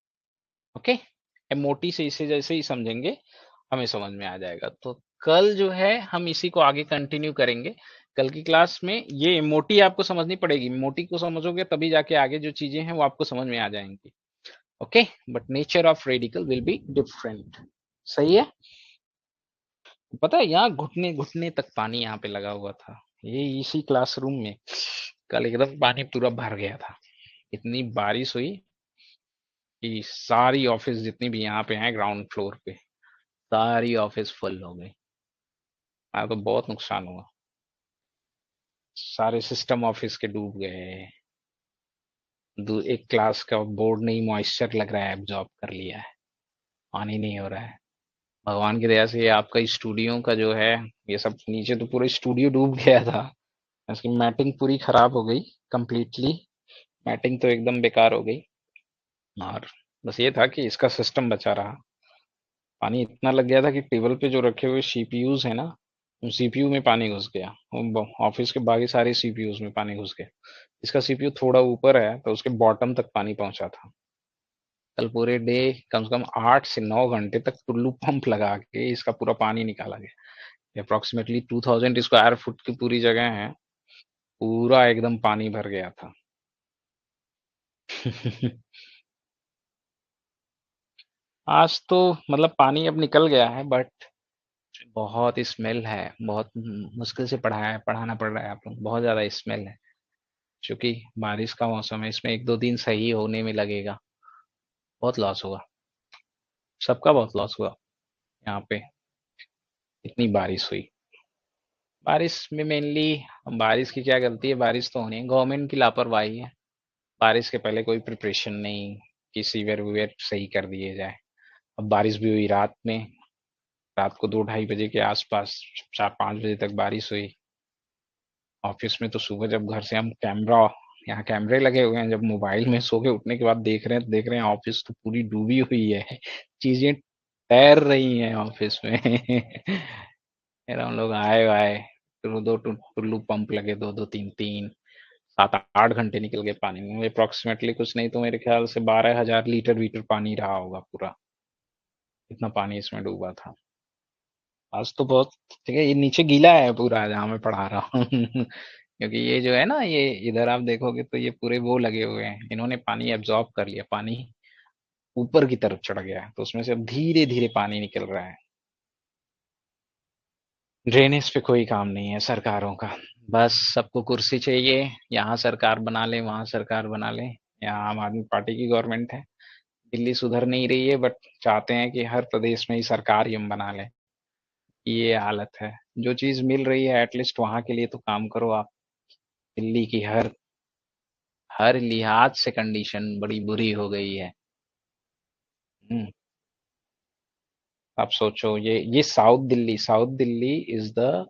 ओके। मोटी से इसे जैसे ही समझेंगे हमें समझ में आ जाएगा। तो कल जो है हम इसी को आगे कंटिन्यू करेंगे। कल की क्लास में ये मोटी आपको समझनी पड़ेगी, मोटी को समझोगे तभी जाके आगे जो चीजें हैं वो आपको समझ में आ जाएंगी, okay. But nature of radical will be different, सही है। पता है यहाँ घुटने घुटने तक पानी यहाँ पे लगा हुआ था, ये इसी क्लासरूम में कल एकदम पानी पूरा भर गया था, इतनी बारिश हुई कि सारी ऑफिस जितनी भी यहाँ पे हैं ग्राउंड फ्लोर पे, सारी ऑफिस फुल हो गई। हाँ, तो बहुत नुकसान हुआ, सारे सिस्टम ऑफिस के डूब गए, एक क्लास का बोर्ड नहीं, मॉइस्चर लग रहा है एब्जॉर्ब कर लिया है, पानी नहीं हो रहा है। भगवान की दया से ये आपका स्टूडियो का जो है, ये सब नीचे तो पूरा स्टूडियो डूब गया था, इसकी मैटिंग पूरी खराब हो गई कंप्लीटली, मैटिंग तो एकदम बेकार हो गई, और बस ये था कि इसका सिस्टम बचा रहा। पानी इतना लग गया था कि टेबल पे जो रखे हुए सीपीयूज है ना, उन सीपीयू में पानी घुस गया, ऑफिस के बाकी सारे सीपीयूज में पानी घुस गया। इसका सीपीयू थोड़ा ऊपर है तो उसके बॉटम तक पानी पहुंचा था, कल पूरे डे कम से कम 8 से 9 घंटे तक टुल्लू पंप लगा के इसका पूरा पानी निकाला गया। अप्रोक्सीमेटली 2000 स्क्वायर फुट की पूरी जगह है, पूरा एकदम पानी भर गया था। आज तो मतलब पानी अब निकल गया है, बट बहुत स्मेल है, बहुत मुश्किल से पढ़ाना पड़ रहा है आप लोग, बहुत ज्यादा स्मेल है। क्योंकि बारिश का मौसम है, इसमें 1-2 दिन सही होने में लगेगा। बहुत लॉस होगा, सबका बहुत लॉस हुआ यहाँ पे, इतनी बारिश हुई। बारिश में मेनली बारिश की क्या गलती है, बारिश तो होनी है, गवर्नमेंट की लापरवाही है। बारिश के पहले कोई प्रिपरेशन नहीं कि सीवर वीवर सही कर दिए जाए। अब बारिश भी हुई रात में, रात को 2-2:30 बजे के आसपास, 4-5 बजे तक बारिश हुई। ऑफिस में तो सुबह जब घर से हम यहाँ कैमरे लगे हुए हैं, जब मोबाइल में सो के उठने के बाद देख रहे हैं, तो देख रहे हैं ऑफिस तो पूरी डूबी हुई है, चीजें तैर रही हैं ऑफिस में। फिर हम लोग आए वाए, फिर दो टुल्लू पंप लगे, दो दो तीन तीन, 7-8 घंटे निकल गए पानी में। अप्रोक्सीमेटली कुछ नहीं तो मेरे ख्याल से 12,000 लीटर वीटर पानी रहा होगा पूरा, इतना पानी इसमें डूबा था। आज तो बहुत ठीक है, ये नीचे गीला है पूरा जहाँ मैं पढ़ा रहा हूँ। क्योंकि ये जो है ना, ये इधर आप देखोगे तो ये पूरे वो लगे हुए हैं, इन्होंने पानी एब्जॉर्ब कर लिया, पानी ऊपर की तरफ चढ़ गया है, तो उसमें से अब धीरे धीरे पानी निकल रहा है। ड्रेनेज पे कोई काम नहीं है सरकारों का, बस सबको कुर्सी चाहिए, यहाँ सरकार बना ले वहां सरकार बना ले। यहाँ आम आदमी पार्टी की गवर्नमेंट है, दिल्ली सुधर नहीं रही है, बट चाहते हैं कि हर प्रदेश में ही सरकार ही हम बना ले। ये हालत है, जो चीज मिल रही है एटलीस्ट वहां के लिए तो काम करो आप। दिल्ली की हर हर लिहाज से कंडीशन बड़ी बुरी हो गई है। हम्म, आप सोचो, ये साउथ दिल्ली इज द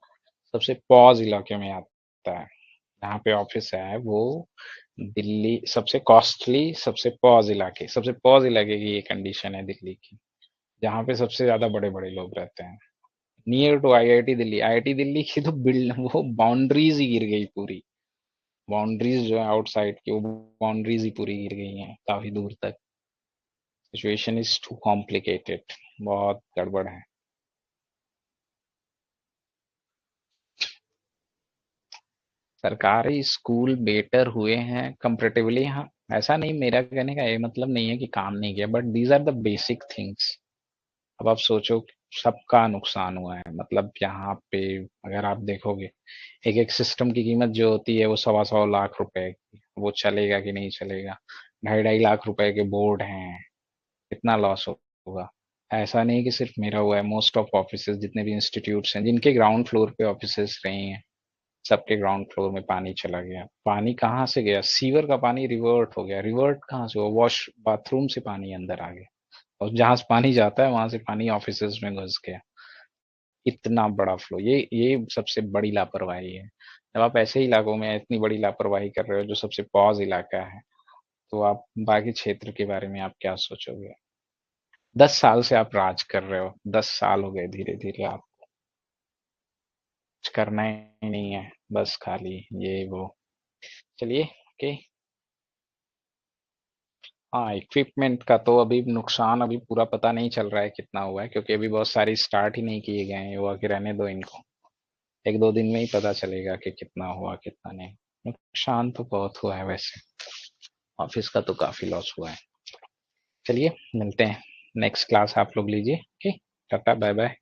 सबसे पॉज इलाके में आता है। जहाँ पे ऑफिस है वो दिल्ली सबसे कॉस्टली, सबसे पॉज इलाके की ये कंडीशन है दिल्ली की, जहाँ पे सबसे ज्यादा बड़े बड़े लोग रहते हैं। Near to IIT Delhi, IIT Delhi की तो बिल्ड वो बाउंड्रीज ही गिर गई पूरी। बाउंड्रीज जो है आउटसाइड की, वो बाउंड्रीज ही पूरी गिर गई हैं काफी दूर तक। सिचुएशन इज टू कॉम्प्लिकेटेड, बहुत गड़बड़ है। सरकारी स्कूल बेटर हुए हैं कंपेरेटिवली, हाँ, ऐसा नहीं, मेरा कहने का ये मतलब नहीं है कि काम नहीं किया, but these are the basic things. अब आप सोचो, सबका नुकसान हुआ है, मतलब यहाँ पे अगर आप देखोगे, एक एक सिस्टम की कीमत जो होती है वो 125 लाख रुपए की, वो चलेगा कि नहीं चलेगा। 2.5-2.5 लाख रुपए के बोर्ड हैं, कितना लॉस होगा। ऐसा नहीं कि सिर्फ मेरा हुआ है, मोस्ट ऑफ ऑफिसेज जितने भी इंस्टीट्यूट्स हैं जिनके ग्राउंड फ्लोर पे ऑफिसेज रहे हैं, सबके ग्राउंड फ्लोर में पानी चला गया। पानी कहाँ से गया, सीवर का पानी रिवर्ट हो गया, रिवर्ट कहाँ से हुआ, वॉश बाथरूम से पानी अंदर आ गया, और जहां से पानी जाता है वहां से पानी ऑफिसेज में घुस गया। इतना बड़ा फ्लो, ये सबसे बड़ी लापरवाही है। जब आप ऐसे इलाकों में इतनी बड़ी लापरवाही कर रहे हो जो सबसे पॉज इलाका है, तो आप बाकी क्षेत्र के बारे में आप क्या सोचोगे। 10 साल से आप राज कर रहे हो, 10 साल हो गए, धीरे धीरे आप कुछ करना ही नहीं है, बस खाली ये वो। चलिए, ओके। हाँ, इक्विपमेंट का तो अभी नुकसान अभी पूरा पता नहीं चल रहा है कितना हुआ है, क्योंकि अभी बहुत सारी स्टार्ट ही नहीं किए गए हैं, हुआ कि रहने दो इनको, 1-2 दिन में ही पता चलेगा कि कितना हुआ कितना नहीं। नुकसान तो बहुत हुआ है वैसे, ऑफिस का तो काफी लॉस हुआ है। चलिए, मिलते हैं, नेक्स्ट क्लास आप लोग लीजिए, ओके, टाटा बाय बाय।